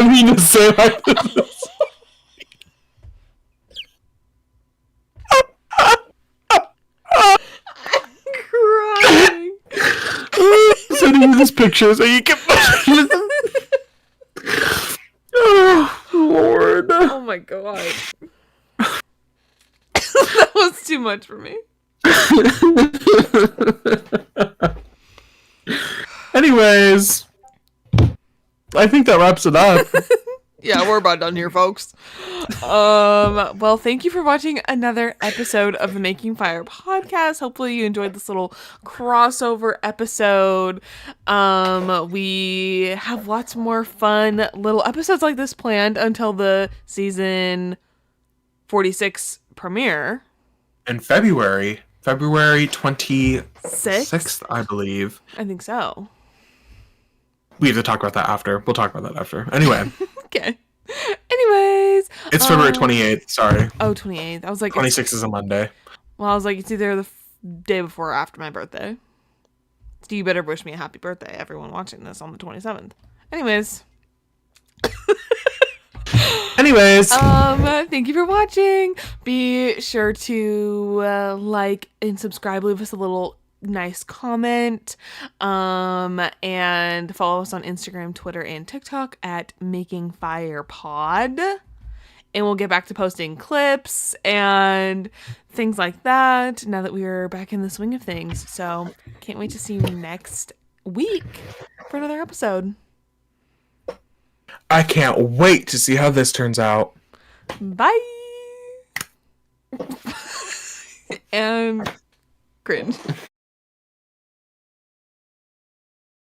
mean to say like this. crying. Sending you this picture so you can. Oh Lord! Oh my god. That was too much for me. Anyways, I think that wraps it up. Yeah, we're about done here, folks. Well, thank you for watching another episode of the Making Fire podcast. Hopefully you enjoyed this little crossover episode. We have lots more fun little episodes like this planned until the season 46 premiere. In February 26th, I believe. I think so. We have to talk about that after. We'll talk about that after. Anyway. Okay. Anyways. It's February 28th, sorry. Oh, 28th. I was like... 26th is a Monday. Well, I was like, it's either the day before or after my birthday. So you better wish me a happy birthday, everyone watching this on the 27th. Anyways. Thank you for watching. Be sure to like and subscribe. Leave us a little nice comment. And follow us on Instagram, Twitter, and TikTok at Making Fire Pod. And we'll get back to posting clips and things like that now that we are back in the swing of things. So can't wait to see you next week for another episode. I can't wait to see how this turns out. Bye. And cringe.